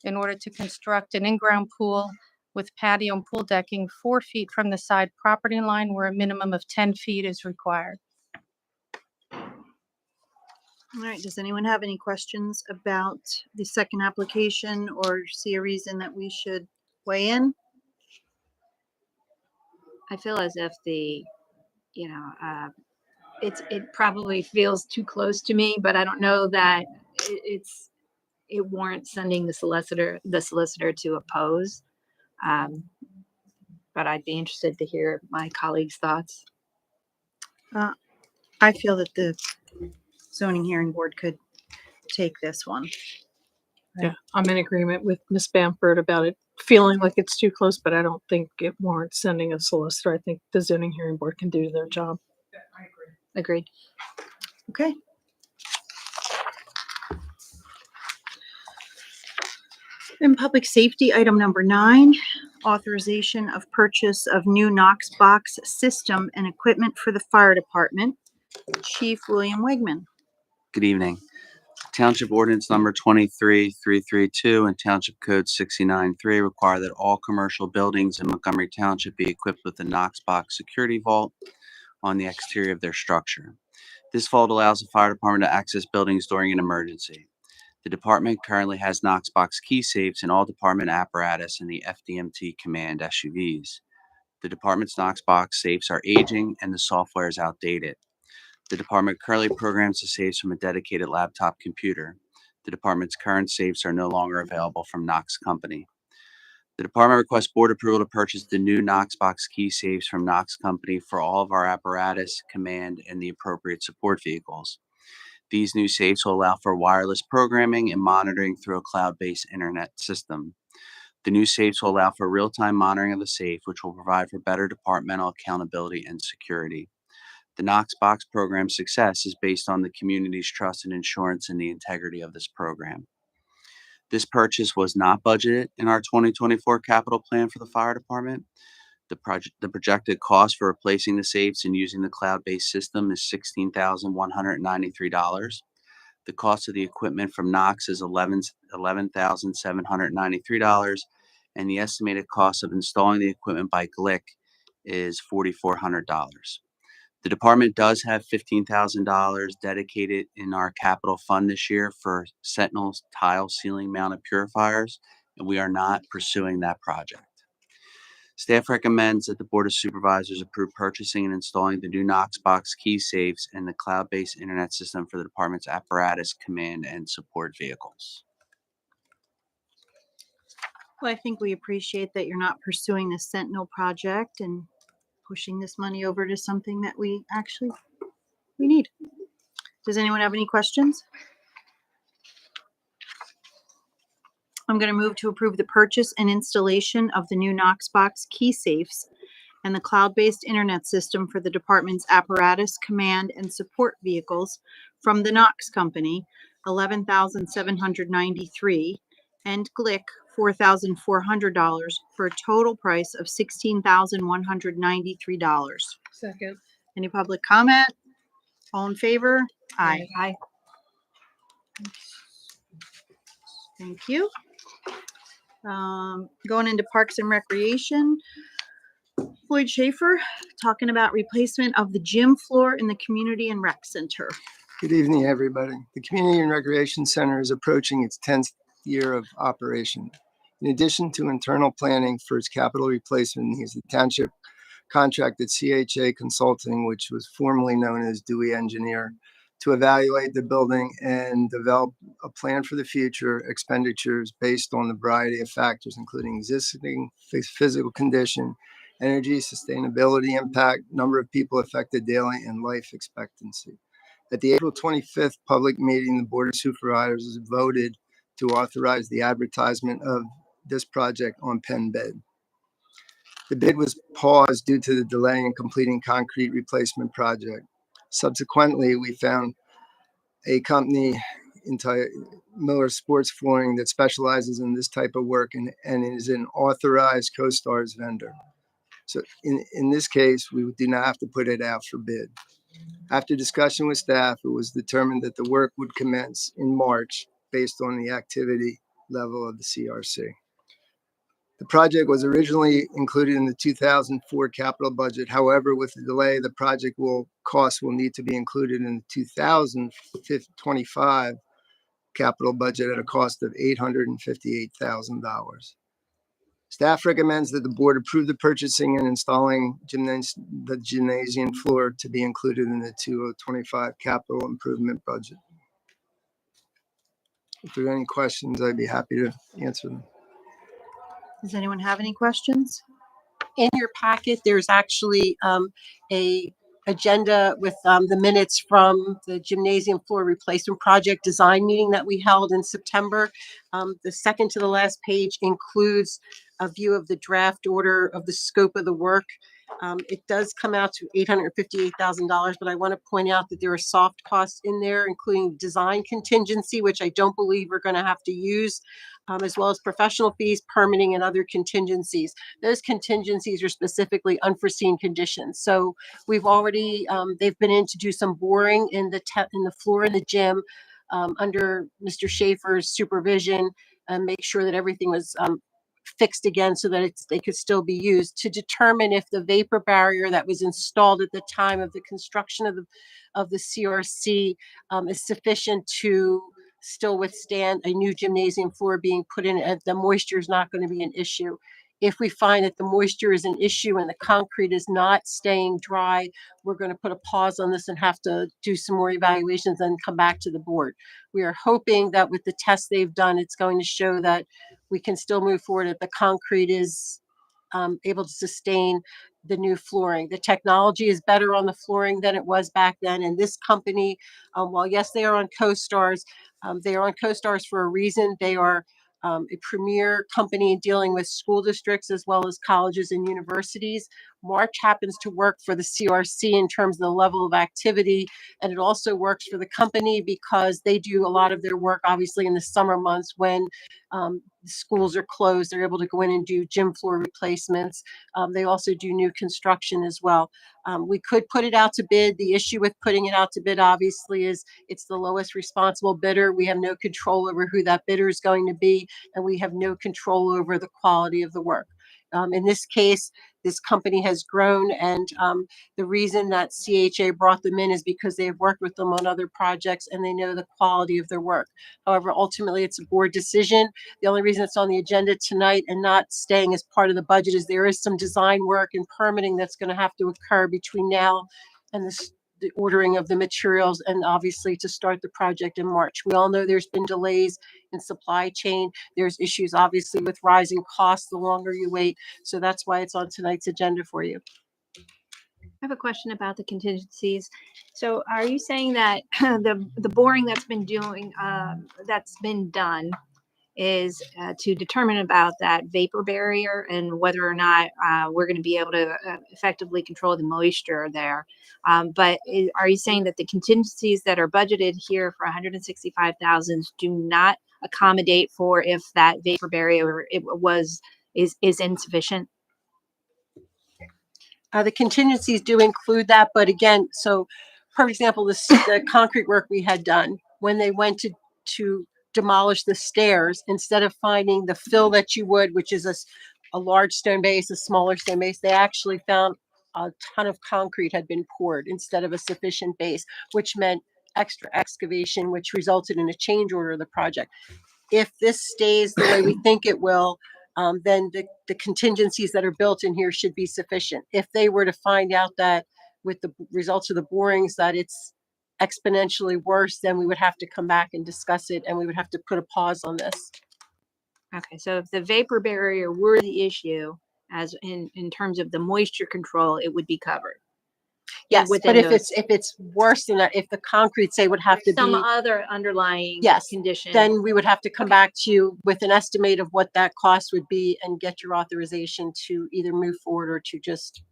in order to construct an in-ground pool with patio and pool decking 4 feet from the side property line where a minimum of 10 feet is required. All right, does anyone have any questions about the second application or see a reason that we should weigh in? I feel as if it probably feels too close to me, but I don't know that it warrants sending the solicitor to oppose. But I'd be interested to hear my colleagues' thoughts. I feel that the zoning hearing board could take this one. Yeah, I'm in agreement with Ms. Bamford about it feeling like it's too close, but I don't think it warrants sending a solicitor. I think the zoning hearing board can do their job. I agree. Agreed. Okay. In public safety, item number 9, authorization of purchase of new Knox box system and equipment for the fire department. Chief William Wegman. Good evening. Township Ordinance Number 23332 and Township Code 693 require that all commercial buildings in Montgomery Township be equipped with a Knox box security vault on the exterior of their structure. This vault allows the fire department to access buildings during an emergency. The department currently has Knox box key safes in all department apparatus and the FDMT command SUVs. The department's Knox box safes are aging and the software is outdated. The department currently programs the safes from a dedicated laptop computer. The department's current safes are no longer available from Knox Company. The department requests board approval to purchase the new Knox box key safes from Knox Company for all of our apparatus, command, and the appropriate support vehicles. These new safes will allow for wireless programming and monitoring through a cloud-based internet system. The new safes will allow for real-time monitoring of the safe, which will provide for better departmental accountability and security. The Knox box program's success is based on the community's trust and insurance in the integrity of this program. This purchase was not budgeted in our 2024 capital plan for the fire department. The projected cost for replacing the safes and using the cloud-based system is $16,193. The cost of the equipment from Knox is $11,793, and the estimated cost of installing the equipment by Glick is $4,400. The department does have $15,000 dedicated in our capital fund this year for Sentinel tile ceiling mounted purifiers, and we are not pursuing that project. Staff recommends that the Board of Supervisors approve purchasing and installing the new Knoxbox key safes and the cloud-based internet system for the department's apparatus, command, and support vehicles. Well, I think we appreciate that you're not pursuing the Sentinel project and pushing this money over to something that we need. Does anyone have any questions? I'm going to move to approve the purchase and installation of the new Knoxbox key safes and the cloud-based internet system for the department's apparatus, command, and support vehicles from the Knox Company, $11,793, and Glick, $4,400, for a total price of $16,193. Second. Any public comment? All in favor? Aye. Aye. Thank you. Going into Parks and Recreation, Floyd Schaefer talking about replacement of the gym floor in the Community and Rec Center. Good evening, everybody. The Community and Recreation Center is approaching its 10th year of operation. In addition to internal planning for its capital replacement needs, the township contracted CHA Consulting, which was formerly known as Dewey Engineer, to evaluate the building and develop a plan for the future expenditures based on a variety of factors, including existing physical condition, energy, sustainability impact, number of people affected daily, and life expectancy. At the April 25th public meeting, the Board of Supervisors voted to authorize the advertisement of this project on Penn Bid. The bid was paused due to the delay in completing concrete replacement project. Subsequently, we found a company, Miller Sports Flooring, that specializes in this type of work and is an authorized CoStarz vendor. So in this case, we do not have to put it out for bid. After discussion with staff, it was determined that the work would commence in March based on the activity level of the CRC. The project was originally included in the 2004 capital budget. However, with the delay, the project costs will need to be included in the 2025 capital budget at a cost of $858,000. Staff recommends that the board approve the purchasing and installing the gymnasium floor to be included in the 2025 capital improvement budget. If there are any questions, I'd be happy to answer them. Does anyone have any questions? In your packet, there's actually a agenda with the minutes from the gymnasium floor replacement project design meeting that we held in September. The second to the last page includes a view of the draft order of the scope of the work. It does come out to $858,000, but I want to point out that there are soft costs in there, including design contingency, which I don't believe we're going to have to use, as well as professional fees, permitting, and other contingencies. Those contingencies are specifically unforeseen conditions. So we've already, they've been in to do some boring in the floor in the gym under Mr. Schaefer's supervision, and make sure that everything was fixed again so that they could still be used, to determine if the vapor barrier that was installed at the time of the construction of the CRC is sufficient to still withstand a new gymnasium floor being put in, and the moisture is not going to be an issue. If we find that the moisture is an issue and the concrete is not staying dry, we're going to put a pause on this and have to do some more evaluations and come back to the board. We are hoping that with the tests they've done, it's going to show that we can still move forward, that the concrete is able to sustain the new flooring. The technology is better on the flooring than it was back then. And this company, while yes, they are on CoStarz, they are on CoStarz for a reason. They are a premier company dealing with school districts as well as colleges and universities. March happens to work for the CRC in terms of the level of activity, and it also works for the company because they do a lot of their work obviously in the summer months when schools are closed. They're able to go in and do gym floor replacements. They also do new construction as well. We could put it out to bid. The issue with putting it out to bid obviously is it's the lowest responsible bidder. We have no control over who that bidder is going to be, and we have no control over the quality of the work. In this case, this company has grown, and the reason that CHA brought them in is because they've worked with them on other projects and they know the quality of their work. However, ultimately, it's a board decision. The only reason it's on the agenda tonight and not staying as part of the budget is there is some design work and permitting that's going to have to occur between now and the ordering of the materials, and obviously to start the project in March. We all know there's been delays in supply chain. There's issues obviously with rising costs the longer you wait. So that's why it's on tonight's agenda for you. I have a question about the contingencies. So are you saying that the boring that's been done is to determine about that vapor barrier and whether or not we're going to be able to effectively control the moisture there. Are you saying that the contingencies that are budgeted here for 165,000 do not accommodate for if that vapor barrier is insufficient? The contingencies do include that, but again, so for example, the concrete work we had done, when they went to demolish the stairs, instead of finding the fill that you would, which is a large stone base, a smaller stone base, they actually found a ton of concrete had been poured instead of a sufficient base, which meant extra excavation, which resulted in a change order of the project. If this stays the way we think it will, then the contingencies that are built in here should be sufficient. If they were to find out that with the results of the borings that it's exponentially worse, then we would have to come back and discuss it, and we would have to put a pause on this. Okay, so if the vapor barrier were the issue, as in terms of the moisture control, it would be covered. Yes, within but if those- it's worse than that, if the concrete say would have to some be, other underlying yes, condition, then we would have to come back to you with an estimate of what that cost would be and get your authorization to either move forward or to just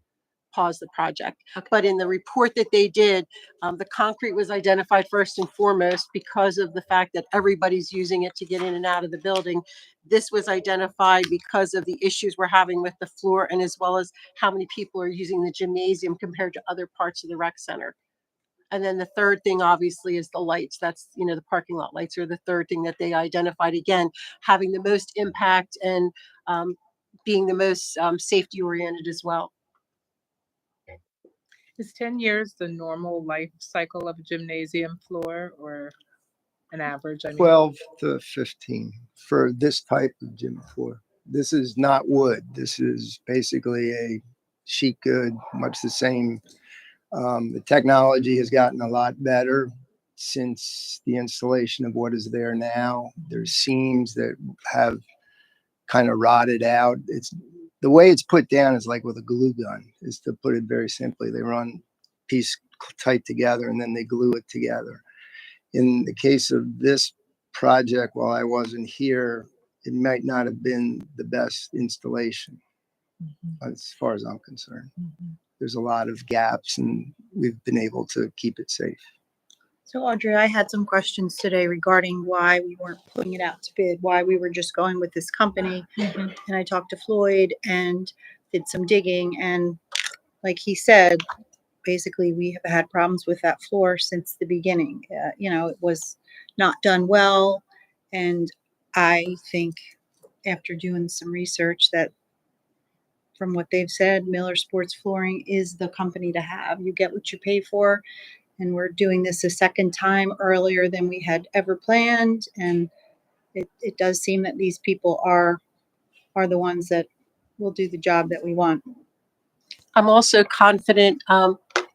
pause the project. But in the report that they did, the concrete was identified first and foremost because of the fact that everybody's using it to get in and out of the building. This was identified because of the issues we're having with the floor, and as well as how many people are using the gymnasium compared to other parts of the rec center. And then the third thing obviously is the lights. That's, the parking lot lights are the third thing that they identified, again, having the most impact and being the most safety oriented as well. Is 10 years the normal life cycle of a gymnasium floor, or an average? I mean, 12 to 15 for this type of gym floor. This is not wood. This is basically a sheet good, much the same. The technology has gotten a lot better since the installation of what is there now. There's seams that have kind of rotted out. It's the way it's put down is like with a glue gun, is to put it very simply. They run piece tight together and then they glue it together. In the case of this project, while I wasn't here, it might not have been the best installation as far as I'm concerned. There's a lot of gaps and we've been able to keep it safe. So Audrey, I had some questions today regarding why we weren't putting it out to bid, why we were just going with this company. And I talked to Floyd and did some digging, and like he said, basically we have had problems with that floor since the beginning. It was not done well, and I think after doing some research that from what they've said, Miller Sports Flooring is the company to have. You get what you pay for. And we're doing this a second time earlier than we had ever planned. And it does seem that these people are the ones that will do the job that we want. I'm also confident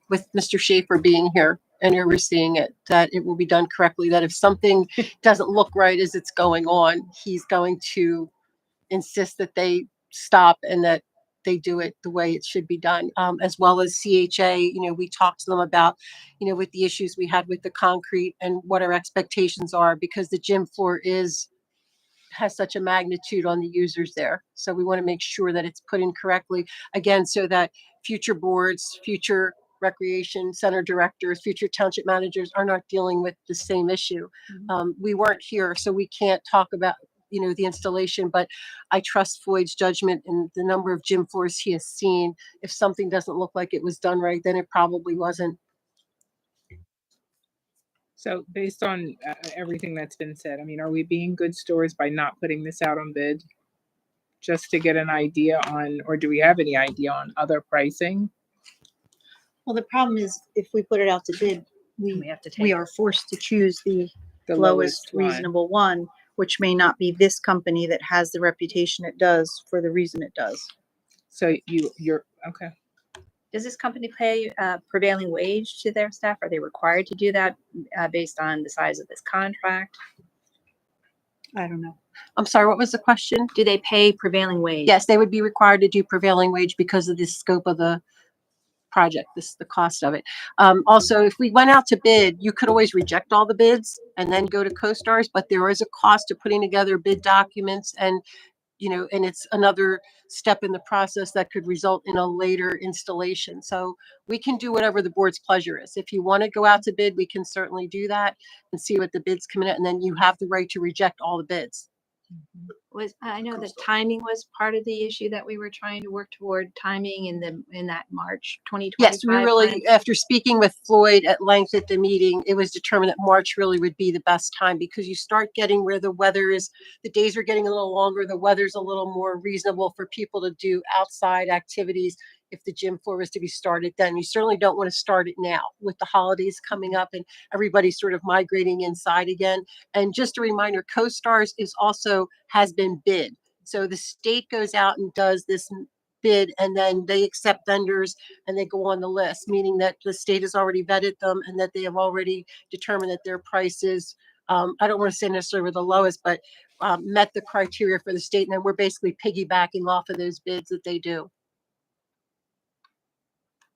with Mr. Schaefer being here and overseeing it, that it will be done correctly, that if something doesn't look right as it's going on, he's going to insist that they stop and that they do it the way it should be done. As well as CHA, we talked to them about, with the issues we had with the concrete and what our expectations are, because the gym floor has such a magnitude on the users there. So we want to make sure that it's put in correctly, again, so that future boards, future recreation center directors, future township managers are not dealing with the same issue. We weren't here, so we can't talk about the installation, but I trust Floyd's judgment and the number of gym floors he has seen. If something doesn't look like it was done right, then it probably wasn't. so based on everything that's been said, I mean, are we being good stewards by not putting this out on bid? just to get an idea on, or do we have any idea on other pricing? Well, the problem is if we put it out to bid, We have to we take are forced to choose the The lowest one. reasonable one, which may not be this company that has the reputation it does for the reason it does. So you're, okay. Does this company pay prevailing wage to their staff? Are they required to do that based on the size of this contract? I don't know. I'm sorry, what was the question? Do they pay prevailing wage? Yes, they would be required to do prevailing wage because of the scope of the project, the cost of it. Also, if we went out to bid, you could always reject all the bids and then go to CoStars, but there is a cost to putting together bid documents and, and it's another step in the process that could result in a later installation. So we can do whatever the board's pleasure is. If you want to go out to bid, we can certainly do that and see what the bids come in at, and then you have the right to reject all the bids. I know that timing was part of the issue that we were trying to work toward, timing in that March 2025. Yes, we really, plan. after speaking with Floyd at length at the meeting, it was determined that March really would be the best time because you start getting where the weather is, the days are getting a little longer, the weather's a little more reasonable for people to do outside activities. If the gym floor was to be started, then you certainly don't want to start it now with the holidays coming up and everybody sort of migrating inside again. And just a reminder, CoStars has been bid. So the state goes out and does this bid and then they accept vendors and they go on the list, meaning that the state has already vetted them and that they have already determined that their prices, I don't want to say necessarily were the lowest, but met the criteria for the state. And then we're basically piggybacking off of those bids that they do.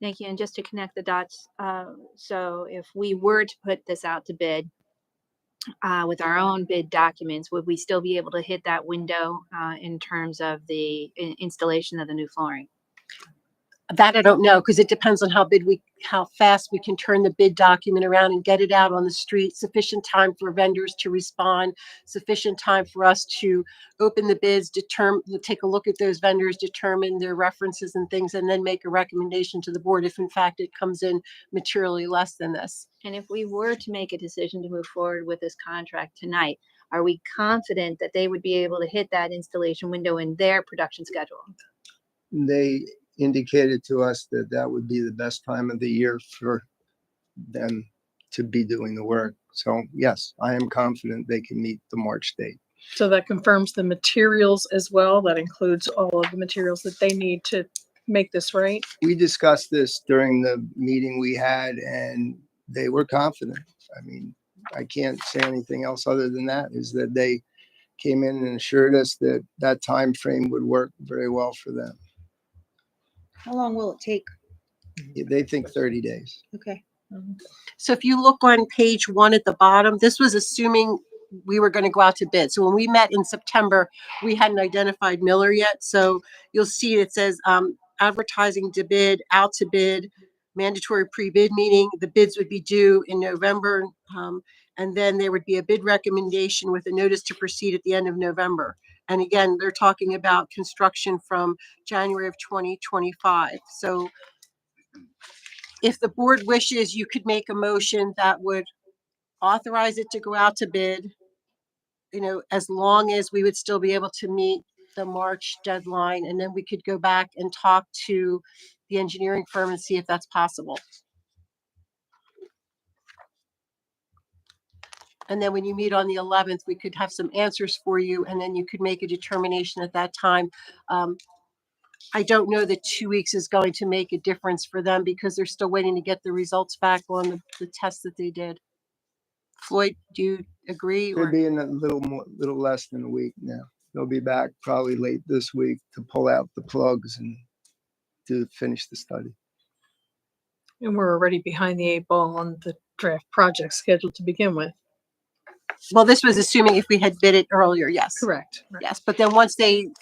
Thank you. And just to connect the dots, so if we were to put this out to bid with our own bid documents, would we still be able to hit that window in terms of the installation of the new flooring? That I don't know, because it depends on how fast we can turn the bid document around and get it out on the street. Sufficient time for vendors to respond, sufficient time for us to open the bids, take a look at those vendors, determine their references and things, and then make a recommendation to the board if in fact it comes in materially less than this. And if we were to make a decision to move forward with this contract tonight, are we confident that they would be able to hit that installation window in their production schedule? They indicated to us that that would be the best time of the year for them to be doing the work. So yes, I am confident they can meet the March date. So that confirms the materials as well. That includes all of the materials that they need to make this right. We discussed this during the meeting we had and they were confident. I mean, I can't say anything else other than that, is that they came in and assured us that that time frame would work very well for them. How long will it take? They think 30 days. Okay. So if you look on page 1 at the bottom, this was assuming we were going to go out to bid. So when we met in September, we hadn't identified Miller yet. So you'll see it says advertising to bid, out to bid, mandatory pre-bid meeting. The bids would be due in November. And then there would be a bid recommendation with a notice to proceed at the end of November. And again, they're talking about construction from January of 2025. So if the board wishes, you could make a motion that would authorize it to go out to bid, as long as we would still be able to meet the March deadline. And then we could go back and talk to the engineering firm and see if that's possible. And then when you meet on the 11th, we could have some answers for you, and then you could make a determination at that time. I don't know that 2 weeks is going to make a difference for them because they're still waiting to get the results back on the test that they did. Floyd, do you agree? Could be in a little less than a week now. They'll be back probably late this week to pull out the plugs and to finish the study. And we're already behind the 8 ball on the draft project scheduled to begin with. Well, this was assuming if we had bid it earlier, yes. Correct. Right. Yes, but then once the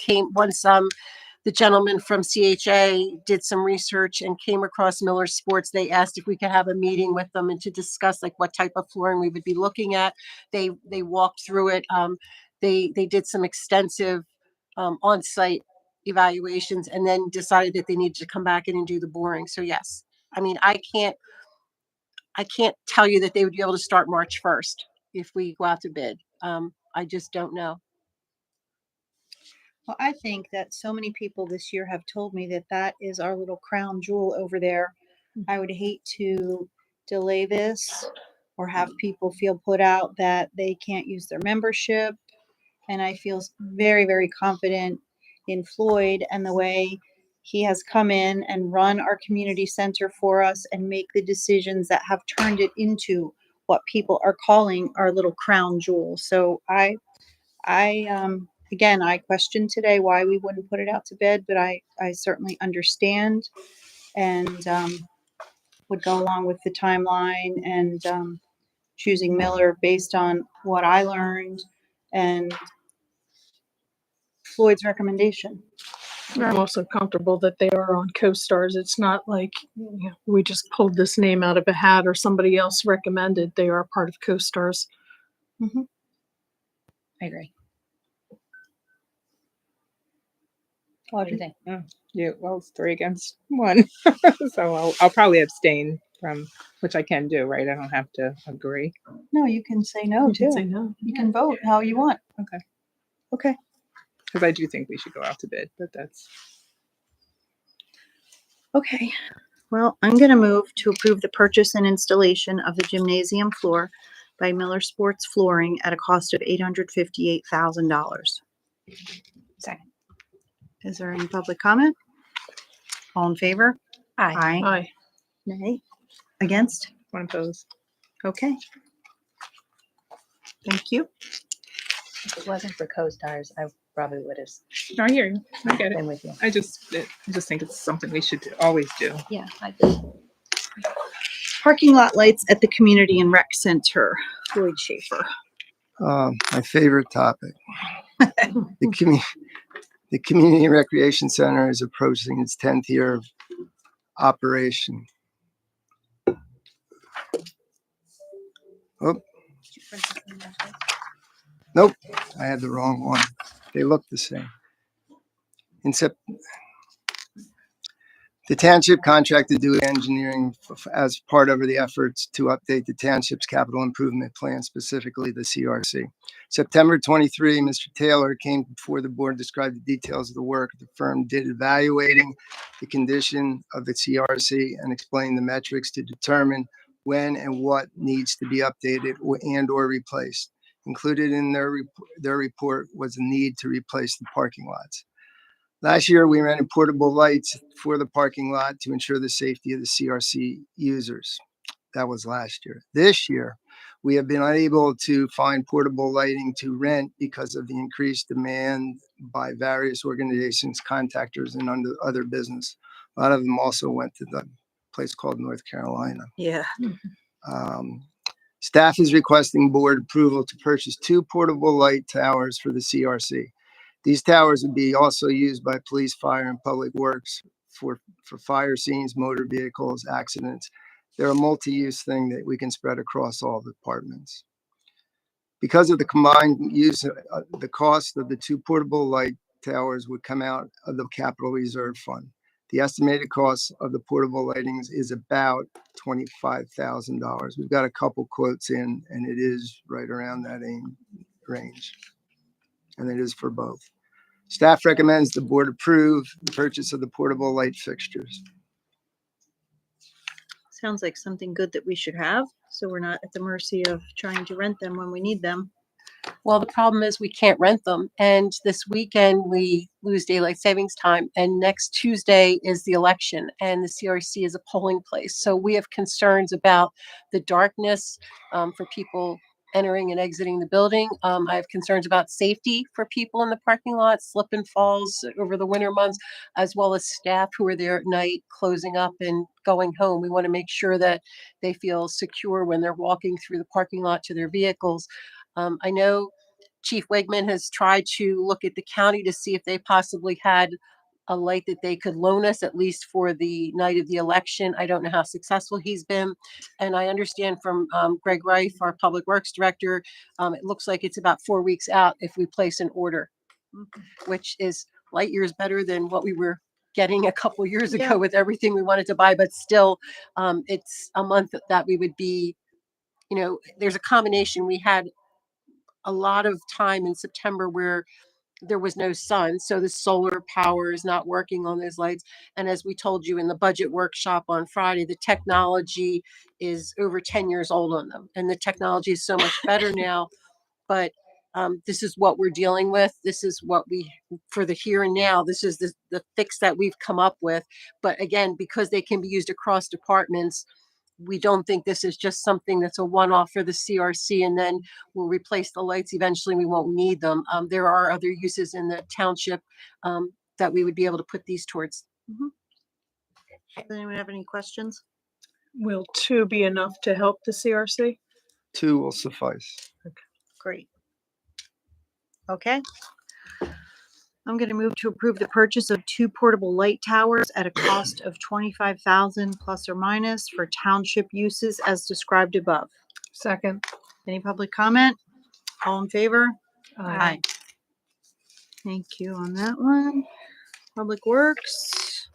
gentleman from CHA did some research and came across Miller Sports, they asked if we could have a meeting with them and to discuss like what type of flooring we would be looking at. They walked through it. They did some extensive on-site evaluations and then decided that they needed to come back in and do the boring. So yes, I mean, I can't tell you that they would be able to start March 1st if we go out to bid. I just don't know. Well, I think that so many people this year have told me that that is our little crown jewel over there. I would hate to delay this or have people feel put out that they can't use their membership. And I feel very, very confident in Floyd and the way he has come in and run our community center for us and make the decisions that have turned it into what people are calling our little crown jewel. So again, I questioned today why we wouldn't put it out to bid, but I certainly understand and would go along with the timeline and choosing Miller based on what I learned and Floyd's recommendation. I'm also comfortable that they are on co-stars. It's not like we just pulled this name out of a hat or somebody else recommended. They are part of co-stars. Mm-hmm. I agree. What do you think? Yeah, well, it's 3 against 1. So I'll probably abstain from, which I can do, right? I don't have to agree. No, you can say no You too. can say no. You can vote how you want. Okay. Okay. Because I do think we should go out to bid, but that's. Okay. Well, I'm going to move to approve the purchase and installation of the gymnasium floor by Miller Sports Flooring at a cost of $858,000. Second. Is there any public comment? All in favor? Aye. Aye. Nay. Against? One opposed. Okay. Thank you. If it wasn't for co-stars, I probably would have No, I hear you. I get been it. with you. I just think it's something we should always do. Yeah, I do. Parking lot lights at the Community and Rec Center. Floyd Schaefer. My favorite topic. The Community and Recreation Center is approaching its 10th year of operation. Oh, nope, I had the wrong one. They look the same. The township contracted to do engineering as part of the efforts to update the township's capital improvement plan, specifically the CRC. September 23, Mr. Taylor came before the board, described the details of the work the firm did evaluating the condition of the CRC and explained the metrics to determine when and what needs to be updated or replaced. Included in their report was the need to replace the parking lots. Last year, we rented portable lights for the parking lot to ensure the safety of the CRC users. That was last year. This year, we have been unable to find portable lighting to rent because of the increased demand by various organizations, contractors, and other business. A lot of them also went to the place called North Carolina. Yeah. Staff is requesting board approval to purchase 2 portable light towers for the CRC. These towers would be also used by police, fire, and public works for fire scenes, motor vehicles, accidents. They're a multi-use thing that we can spread across all departments. Because of the combined use, the cost of the 2 portable light towers would come out of the capital reserve fund. The estimated cost of the portable lightings is about $25,000. We've got a couple quotes in, and it is right around that range. And it is for both. Staff recommends the board approve the purchase of the portable light fixtures. Sounds like something good that we should have, so we're not at the mercy of trying to rent them when we need them. Well, the problem is we can't rent them. And this weekend we lose daylight savings time. And next Tuesday is the election and the CRC is a polling place. So we have concerns about the darkness for people entering and exiting the building. I have concerns about safety for people in the parking lot, slip and falls over the winter months, as well as staff who are there at night closing up and going home. We want to make sure that they feel secure when they're walking through the parking lot to their vehicles. I know Chief Wigman has tried to look at the county to see if they possibly had a light that they could loan us, at least for the night of the election. I don't know how successful he's been. And I understand from Greg Reif, our Public Works Director, it looks like it's about 4 weeks out if we place an order, which is light years better than what we were getting a couple years ago with everything we wanted to buy. But still, it's a month that we would be, there's a combination. We had a lot of time in September where there was no sun, so the solar power is not working on those lights. And as we told you in the budget workshop on Friday, the technology is over 10 years old on them, and the technology is so much better now. But this is what we're dealing with. This is what we, for the here and now, this is the fix that we've come up with. But again, because they can be used across departments, we don't think this is just something that's a one-off for the CRC and then we'll replace the lights. Eventually, we won't need them. There are other uses in the township that we would be able to put these towards. Does anyone have any questions? Will 2 be enough to help the CRC? 2 will suffice. Great. Okay. I'm going to move to approve the purchase of 2 portable light towers at a cost of $25,000 plus or minus for township uses as described above. Second. Any public comment? All in favor? Aye. Thank you on that one. Public Works.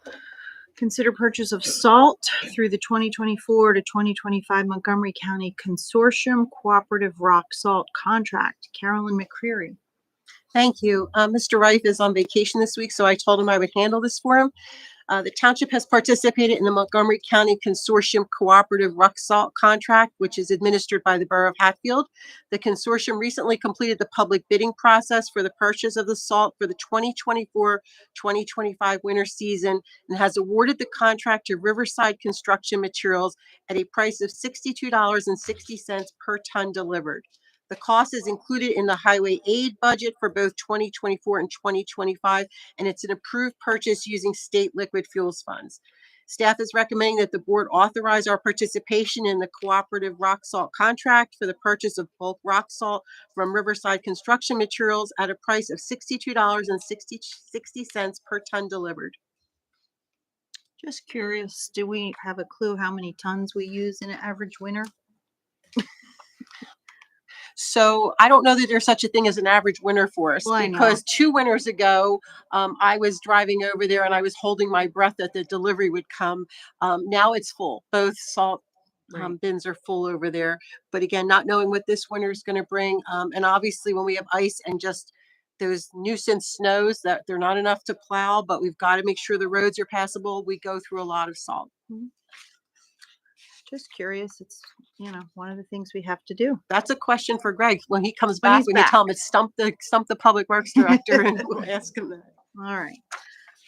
Consider purchase of salt through the 2024 to 2025 Montgomery County Consortium Cooperative Rock Salt Contract. Carolyn McCreary. Thank you. Mr. Reif is on vacation this week, so I told him I would handle this for him. The township has participated in the Montgomery County Consortium Cooperative Rock Salt Contract, which is administered by the Borough of Hatfield. The consortium recently completed the public bidding process for the purchase of the salt for the 2024-2025 winter season and has awarded the contract to Riverside Construction Materials at a price of $62.60 per ton delivered. The cost is included in the highway aid budget for both 2024 and 2025, and it's an approved purchase using state liquid fuels funds. Staff is recommending that the board authorize our participation in the cooperative rock salt contract for the purchase of bulk rock salt from Riverside Construction Materials at a price of $62.60 per ton delivered. Just curious, do we have a clue how many tons we use in an average winter? So I don't know that there's such a thing as an average winter for us, Well, I know. because 2 winters ago, I was driving over there and I was holding my breath that the delivery would come. Now it's full. Both salt Right. bins are full over there. But again, not knowing what this winter is going to bring. And obviously when we have ice and just those nuisance snows, that they're not enough to plow, but we've got to make sure the roads are passable. We go through a lot of salt. Just curious. It's, one of the things we have to do. That's a question for Greg when he comes When back. he's When you back. tell him it's stump the public works director and we'll ask him that. All right.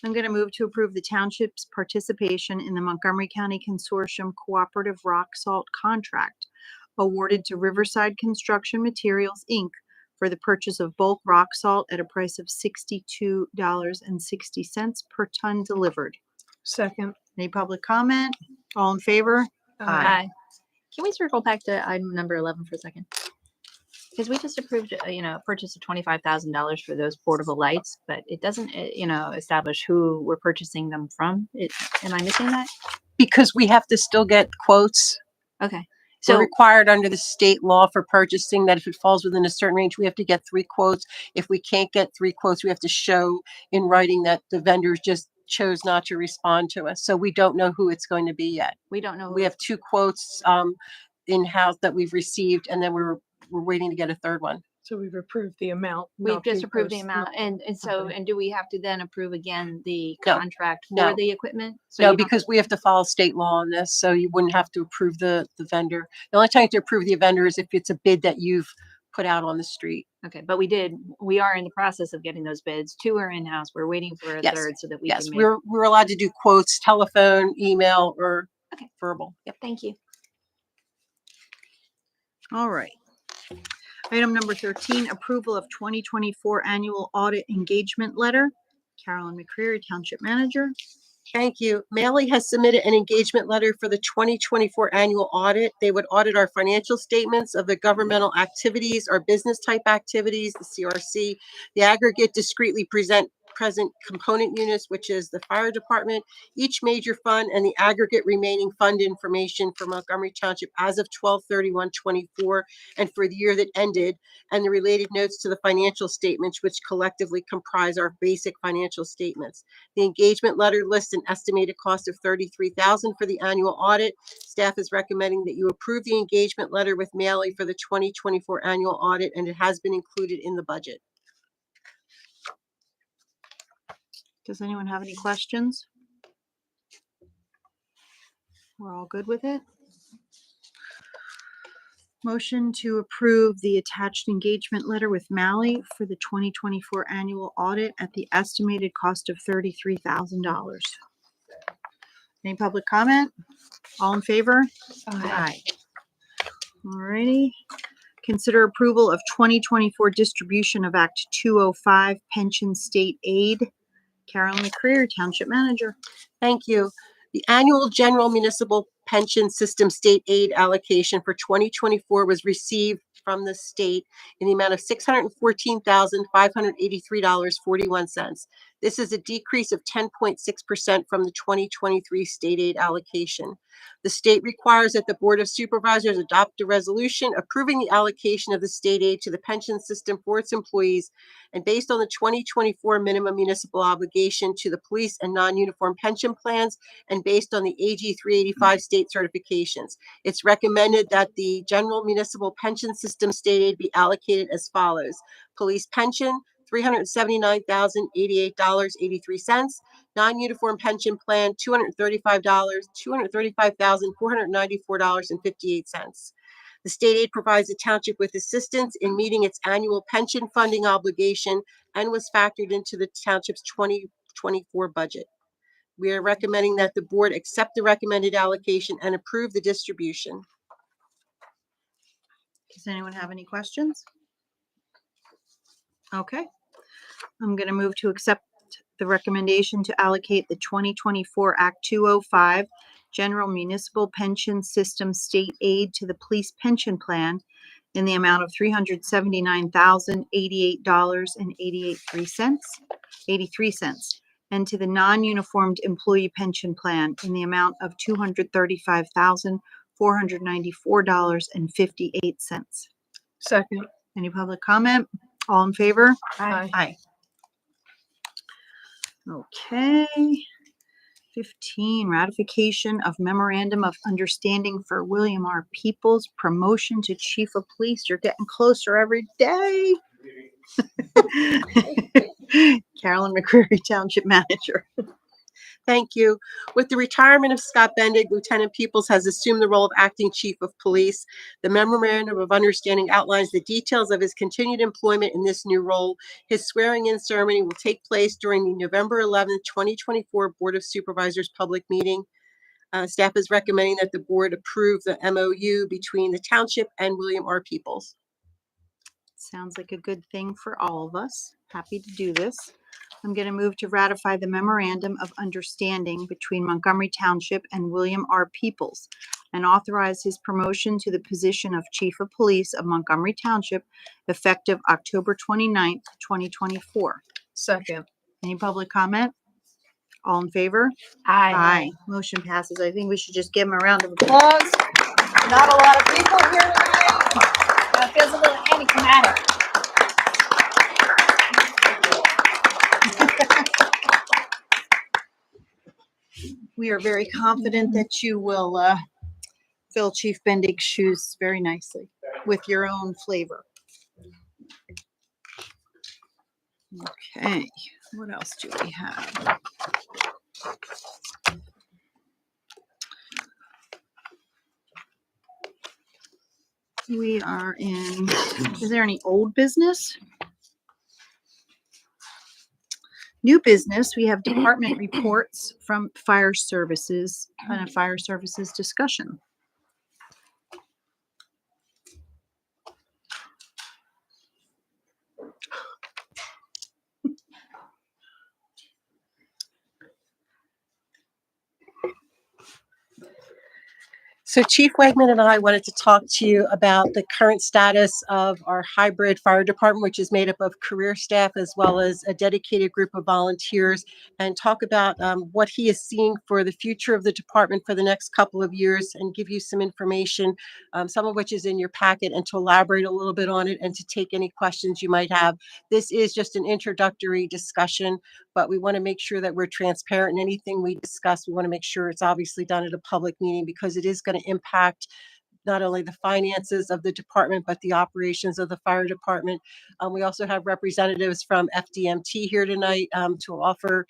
I'm going to move to approve the township's participation in the Montgomery County Consortium Cooperative Rock Salt Contract awarded to Riverside Construction Materials, Inc. for the purchase of bulk rock salt at a price of $62.60 per ton delivered. Second. Any public comment? All in favor? Aye. Can we circle back to item number 11 for a second? Because we just approved, a purchase of $25,000 for those portable lights, but it doesn't, establish who we're purchasing them from. Am I missing that? Because we have to still get quotes. Okay. We're So, required under the state law for purchasing that if it falls within a certain range, we have to get 3 quotes. If we can't get 3 quotes, we have to show in writing that the vendors just chose not to respond to us. So we don't know who it's going to be yet. we don't know. We have 2 quotes in-house that we've received, and then we're waiting to get a 3rd one. So we've approved the amount. We've not just the approved the post- amount, and so, company. and do we have to then approve again the No, contract for no. the equipment? So No, you don't- because we have to follow state law on this, so you wouldn't have to approve the vendor. The only time you have to approve the vendor is if it's a bid that you've put out on the street. Okay, but we are in the process of getting those bids. 2 are in-house. We're waiting for a Yes. 3rd so that we Yes, can make. we're allowed to do quotes, telephone, email, or Okay. verbal. Yep. Thank you. All right. Item number 13, approval of 2024 annual audit engagement letter. Carolyn McCreary, Township Manager. Thank you. Maley has submitted an engagement letter for the 2024 annual audit. They would audit our financial statements of the governmental activities, our business type activities, the CRC, the aggregate discretely present component units, which is the fire department, each major fund, and the aggregate remaining fund information for Montgomery Township as of 12/31/24 and for the year that ended, and the related notes to the financial statements, which collectively comprise our basic financial statements. The engagement letter lists an estimated cost of $33,000 for the annual audit. Staff is recommending that you approve the engagement letter with Maley for the 2024 annual audit, and it has been included in the budget. Does anyone have any questions? We're all good with it? Motion to approve the attached engagement letter with Mally for the 2024 annual audit at the estimated cost of $33,000. Any public comment? All in favor? Aye. Alrighty. Consider approval of 2024 distribution of Act 205 pension state aid. Carolyn McCreary, Township Manager. Thank you. The annual general municipal pension system state aid allocation for 2024 was received from the state in the amount of $614,583.41. This is a decrease of 10.6% from the 2023 state aid allocation. The state requires that the Board of Supervisors adopt a resolution approving the allocation of the state aid to the pension system for its employees, and based on the 2024 minimum municipal obligation to the police and non-uniform pension plans, and based on the AG 385 state certifications. It's recommended that the general municipal pension system state aid be allocated as follows. Police pension, $379,088.83. Non-uniform pension plan, $235,494.58. The state aid provides the township with assistance in meeting its annual pension funding obligation and was factored into the township's 2024 budget. We are recommending that the board accept the recommended allocation and approve the distribution. Does anyone have any questions? Okay. I'm going to move to accept the recommendation to allocate the 2024 Act 205 General Municipal Pension System State Aid to the Police Pension Plan in the amount of $379,088.83, and to the non-uniformed employee pension plan in the amount of $235,494.58. Second. Any public comment? All in favor? Aye. Aye. Okay. 15, ratification of memorandum of understanding for William R. Peoples, promotion to chief of police. You're getting closer every day. Carolyn McCreary, Township Manager. Thank you. With the retirement of Scott Bendig, Lieutenant Peoples has assumed the role of acting chief of police. The memorandum of understanding outlines the details of his continued employment in this new role. His swearing-in ceremony will take place during the November 11th, 2024 Board of Supervisors public meeting. Staff is recommending that the board approve the MOU between the township and William R. Peoples. Sounds like a good thing for all of us. Happy to do this. I'm going to move to ratify the memorandum of understanding between Montgomery Township and William R. Peoples and authorize his promotion to the position of Chief of Police of Montgomery Township effective October 29th, 2024. Second. Any public comment? All in favor? Aye. Aye. Motion passes. I think we should just give him a round of applause. Not a lot of people here tonight. That feels a little anticlimactic. We are very confident that you will fill Chief Bendig's shoes very nicely with your own flavor. Okay, what else do we have? We are in, is there any old business? New business, we have department reports from fire services and a fire services discussion. So Chief Wegman and I wanted to talk to you about the current status of our hybrid fire department, which is made up of career staff as well as a dedicated group of volunteers, and talk about what he is seeing for the future of the department for the next couple of years, and give you some information, some of which is in your packet, and to elaborate a little bit on it and to take any questions you might have. This is just an introductory discussion, but we want to make sure that we're transparent in anything we discuss. We want to make sure it's obviously done at a public meeting, because it is going to impact not only the finances of the department, but the operations of the fire department. We also have representatives from FDMT here tonight to offer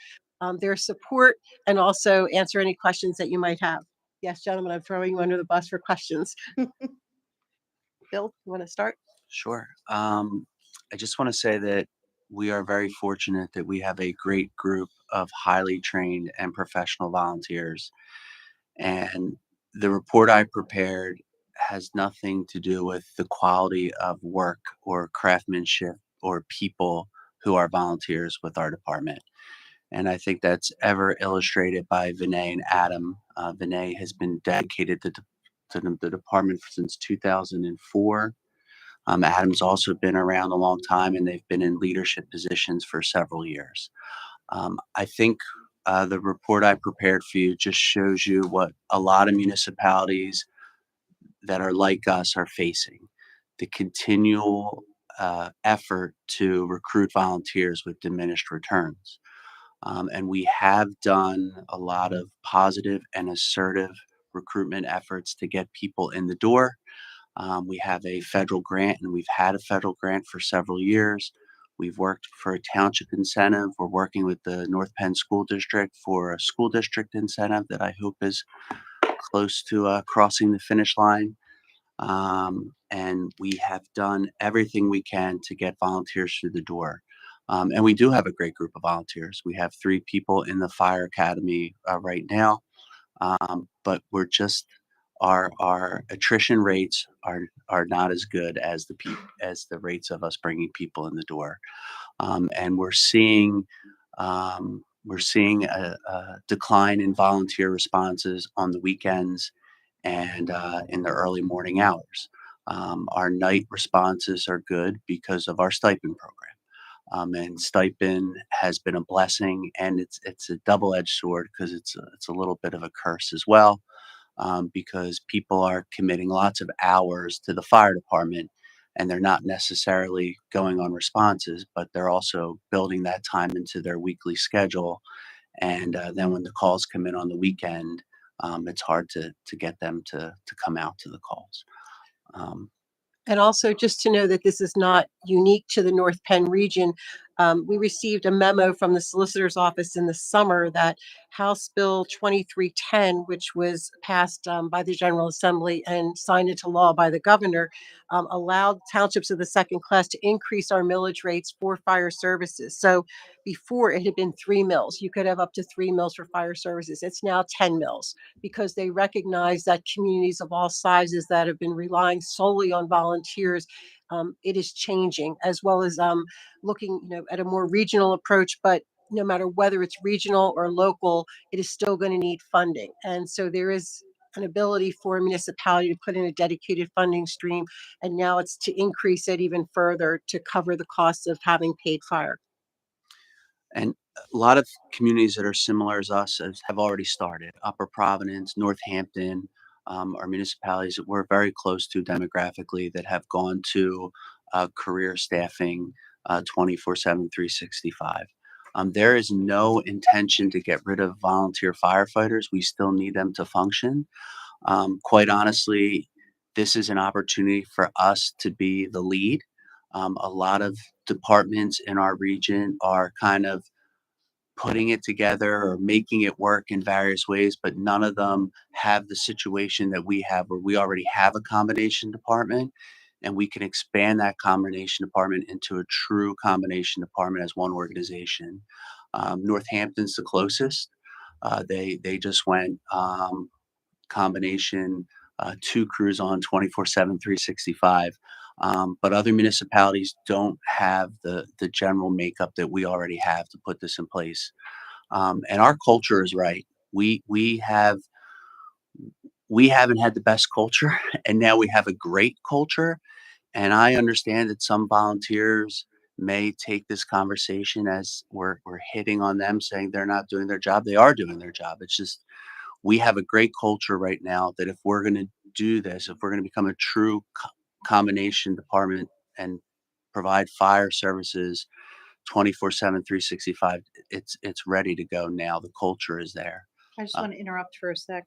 their support and also answer any questions that you might have. Yes, gentlemen, I'm throwing you under the bus for questions. Bill, you want to start? Sure. I just want to say that we are very fortunate that we have a great group of highly trained and professional volunteers. And the report I prepared has nothing to do with the quality of work or craftsmanship or people who are volunteers with our department. And I think that's ever illustrated by Vinay and Adam. Vinay has been dedicated to the department since 2004. Adam's also been around a long time, and they've been in leadership positions for several years. I think the report I prepared for you just shows you what a lot of municipalities that are like us are facing. The continual effort to recruit volunteers with diminished returns. And we have done a lot of positive and assertive recruitment efforts to get people in the door. We have a federal grant, and we've had a federal grant for several years. We've worked for a township incentive. We're working with the North Penn School District for a school district incentive that I hope is close to crossing the finish line. And we have done everything we can to get volunteers through the door. And we do have a great group of volunteers. We have 3 people in the fire academy right now, but we're just our attrition rates are not as good as the rates of us bringing people in the door, and we're seeing a decline in volunteer responses on the weekends and in the early morning hours. Our night responses are good because of our stipend program. And stipend has been a blessing, and it's a double-edged sword because it's a little bit of a curse as well, because people are committing lots of hours to the fire department, and they're not necessarily going on responses, but they're also building that time into their weekly schedule. And then when the calls come in on the weekend, it's hard to get them to come out to the calls. And also just to know that this is not unique to the North Penn region. We received a memo from the solicitor's office in the summer that House Bill 2310, which was passed by the General Assembly and signed into law by the governor, allowed townships of the second class to increase our millage rates for fire services. So before it had been 3 mills. You could have up to 3 mills for fire services. It's now 10 mills because they recognize that communities of all sizes that have been relying solely on volunteers, it is changing, as well as looking, at a more regional approach. But no matter whether it's regional or local, it is still going to need funding. And so there is an ability for a municipality to put in a dedicated funding stream. And now it's to increase it even further to cover the costs of having paid fire. And a lot of communities that are similar as us have already started. Upper Providence, Northampton, are municipalities that we're very close to demographically that have gone to career staffing 24/7, 365. There is no intention to get rid of volunteer firefighters. We still need them to function. Quite honestly, this is an opportunity for us to be the lead. A lot of departments in our region are kind of putting it together or making it work in various ways, but none of them have the situation that we have where we already have a combination department and we can expand that combination department into a true combination department as one organization. Northampton's the closest. They just went combination 2 crews on 24/7, 365. But other municipalities don't have the general makeup that we already have to put this in place. And our culture is right. We haven't had the best culture, and now we have a great culture. And I understand that some volunteers may take this conversation as we're hitting on them, saying they're not doing their job. They are doing their job. It's just we have a great culture right now that if we're going to do this, if we're going to become a true combination department and provide fire services 24/7, 365, it's ready to go now. The culture is there. I just want to interrupt for a sec.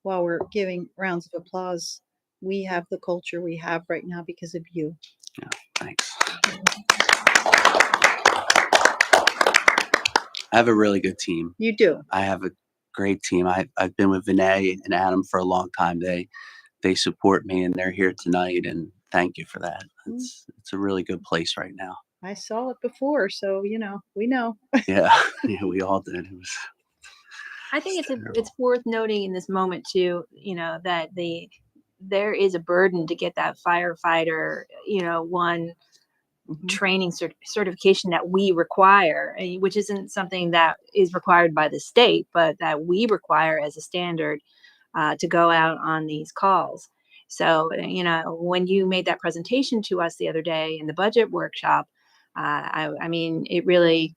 While we're giving rounds of applause, we have the culture we have right now because of you. Yeah, thanks. I have a really good team. You do. I have a great team. I've been with Vinay and Adam for a long time. They support me and they're here tonight, and thank you for that. It's a really good place right now. I saw it before, so you know, we know. Yeah, yeah, we all did. It was I think it's worth noting in this moment too, that there is a burden to get that firefighter, one training certification that we require, which isn't something that is required by the state, but that we require as a standard to go out on these calls. So, when you made that presentation to us the other day in the budget workshop, I mean, it really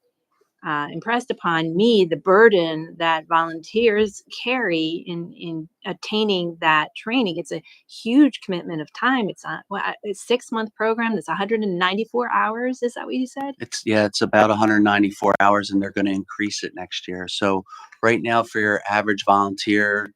impressed upon me the burden that volunteers carry in attaining that training. It's a huge commitment of time. It's a 6-month program. That's 194 hours. Is that what you said? it's about 194 hours, and they're going to increase it next year. So right now, for your average volunteer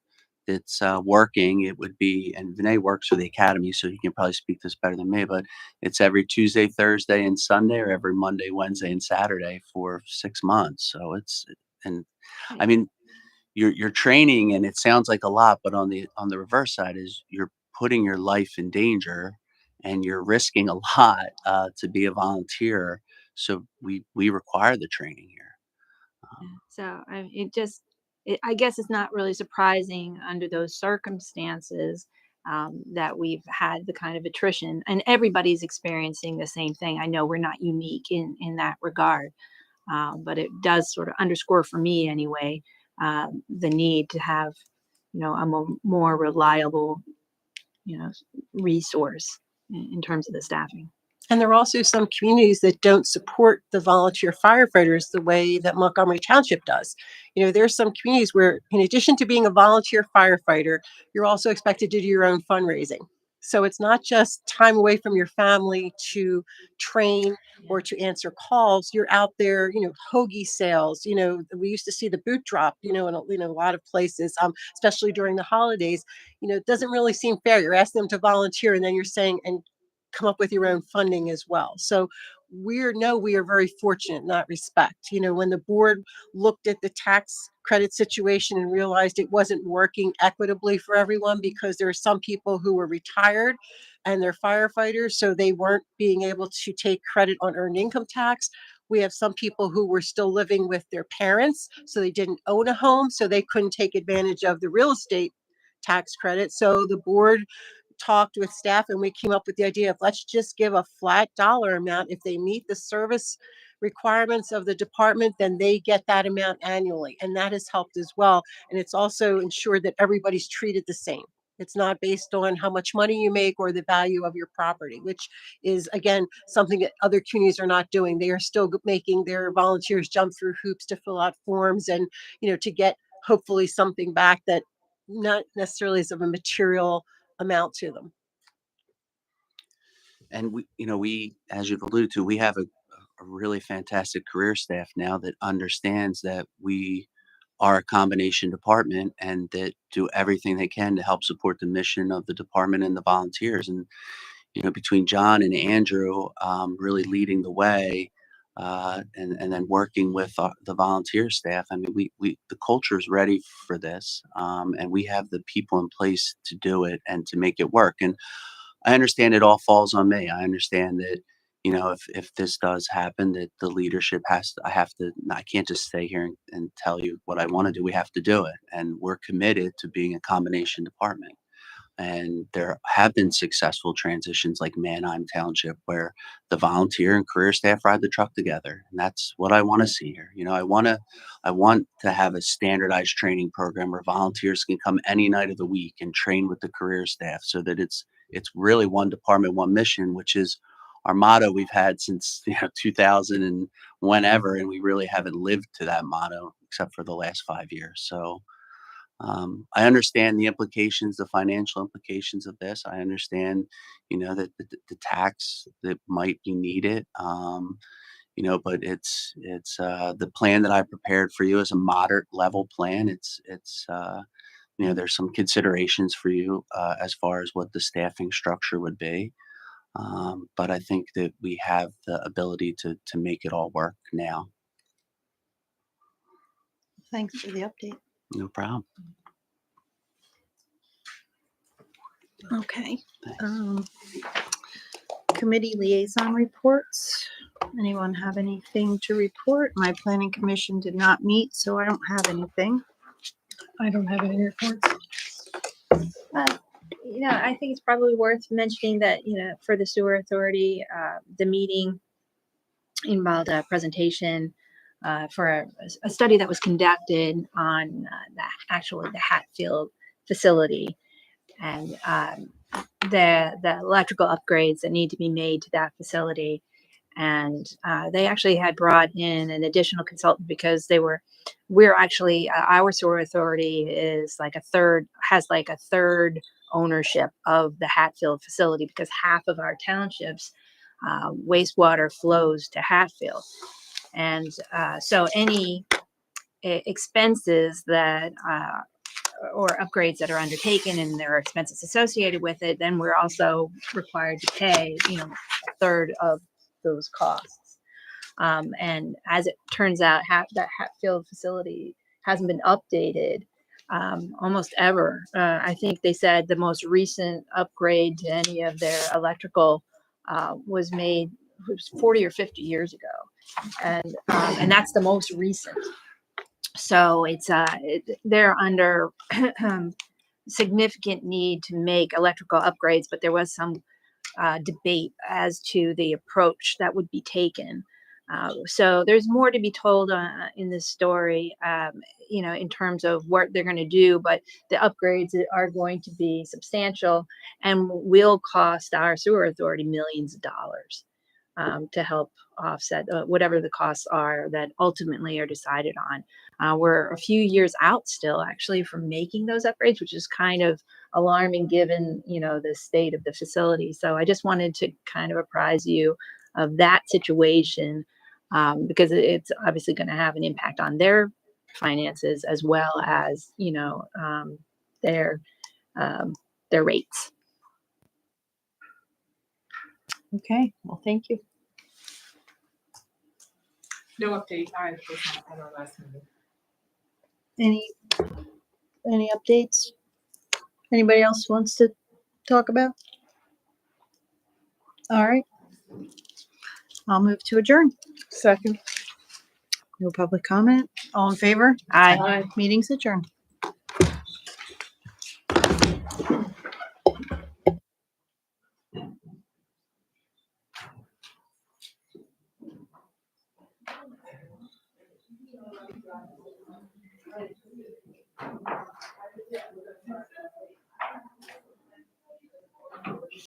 that's working, it would be, and Vinay works for the academy, so he can probably speak this better than me, but it's every Tuesday, Thursday, and Sunday, or every Monday, Wednesday, and Saturday for 6 months. So and I mean, you're training, and it sounds like a lot, but on the reverse side is you're putting your life in danger, and you're risking a lot to be a volunteer. So we require the training here. So I guess it's not really surprising under those circumstances that we've had the kind of attrition, and everybody's experiencing the same thing. I know we're not unique in that regard, but it does sort of underscore for me anyway the need to have, a more reliable, resource in terms of the staffing. And there are also some communities that don't support the volunteer firefighters the way that Montgomery Township does. There's some communities where, in addition to being a volunteer firefighter, you're also expected to do your own fundraising. So it's not just time away from your family to train or to answer calls. You're out there, hoagie sales. We used to see the boot drop, in a lot of places, especially during the holidays. It doesn't really seem fair. You're asking them to volunteer, and then you're saying, and come up with your own funding as well. So we are very fortunate in that respect. When the board looked at the tax credit situation and realized it wasn't working equitably for everyone, because there are some people who were retired and they're firefighters, so they weren't being able to take credit on earned income tax. We have some people who were still living with their parents, so they didn't own a home, so they couldn't take advantage of the real estate tax credit. So the board talked with staff, and we came up with the idea of, let's just give a flat dollar amount. If they meet the service requirements of the department, then they get that amount annually, and that has helped as well. And it's also ensured that everybody's treated the same. It's not based on how much money you make or the value of your property, which is, again, something that other communities are not doing. They are still making their volunteers jump through hoops to fill out forms and, to get hopefully something back that not necessarily is of a material amount to them. And we, as you've alluded to, we have a really fantastic career staff now that understands that we are a combination department, and that do everything they can to help support the mission of the department and the volunteers. And between John and Andrew really leading the way, and then working with the volunteer staff. I mean, the culture is ready for this, and we have the people in place to do it and to make it work. And I understand it all falls on me. I understand that, if this does happen, that the leadership I can't just stay here and tell you what I want to do. We have to do it. And we're committed to being a combination department. And there have been successful transitions like Manheim Township, where the volunteer and career staff ride the truck together. And that's what I want to see here. I want to have a standardized training program where volunteers can come any night of the week and train with the career staff, so that it's really one department, one mission, which is our motto we've had since 2000 and whenever, and we really haven't lived to that motto except for the last 5 years. So I understand the implications, the financial implications of this. I understand, that the tax that might be needed, but it's the plan that I prepared for you is a moderate level plan. There's some considerations for you as far as what the staffing structure would be. But I think that we have the ability to make it all work now. Thanks for the update. No problem. Okay. Committee liaison reports. Anyone have anything to report? My planning commission did not meet, so I don't have anything. I don't have any reports. I think it's probably worth mentioning that, for the sewer authority, the meeting involved a presentation for a study that was conducted on the Hatfield facility and the electrical upgrades that need to be made to that facility. And they actually had brought in an additional consultant because we're actually, our sewer authority has like a third ownership of the Hatfield facility because half of our townships wastewater flows to Hatfield. And so any expenses that or upgrades that are undertaken and there are expenses associated with it, then we're also required to pay, a third of those costs. And as it turns out, that Hatfield facility hasn't been updated almost ever. I think they said the most recent upgrade to any of their electrical was made, it was 40 or 50 years ago. And that's the most recent. So they're under significant need to make electrical upgrades, but there was some debate as to the approach that would be taken. So there's more to be told in this story, in terms of what they're going to do, but the upgrades are going to be substantial and will cost our sewer authority millions of dollars to help offset whatever the costs are that ultimately are decided on. We're a few years out still actually from making those upgrades, which is kind of alarming given, the state of the facility. So I just wanted to kind of apprise you of that situation because it's obviously going to have an impact on their finances as well as, their rates. Okay, well, thank you. No update. On our last meeting. Any updates? Anybody else wants to talk about? All right. I'll move to adjourn. Second. No public comment. All in favor? Aye. Meeting's adjourned.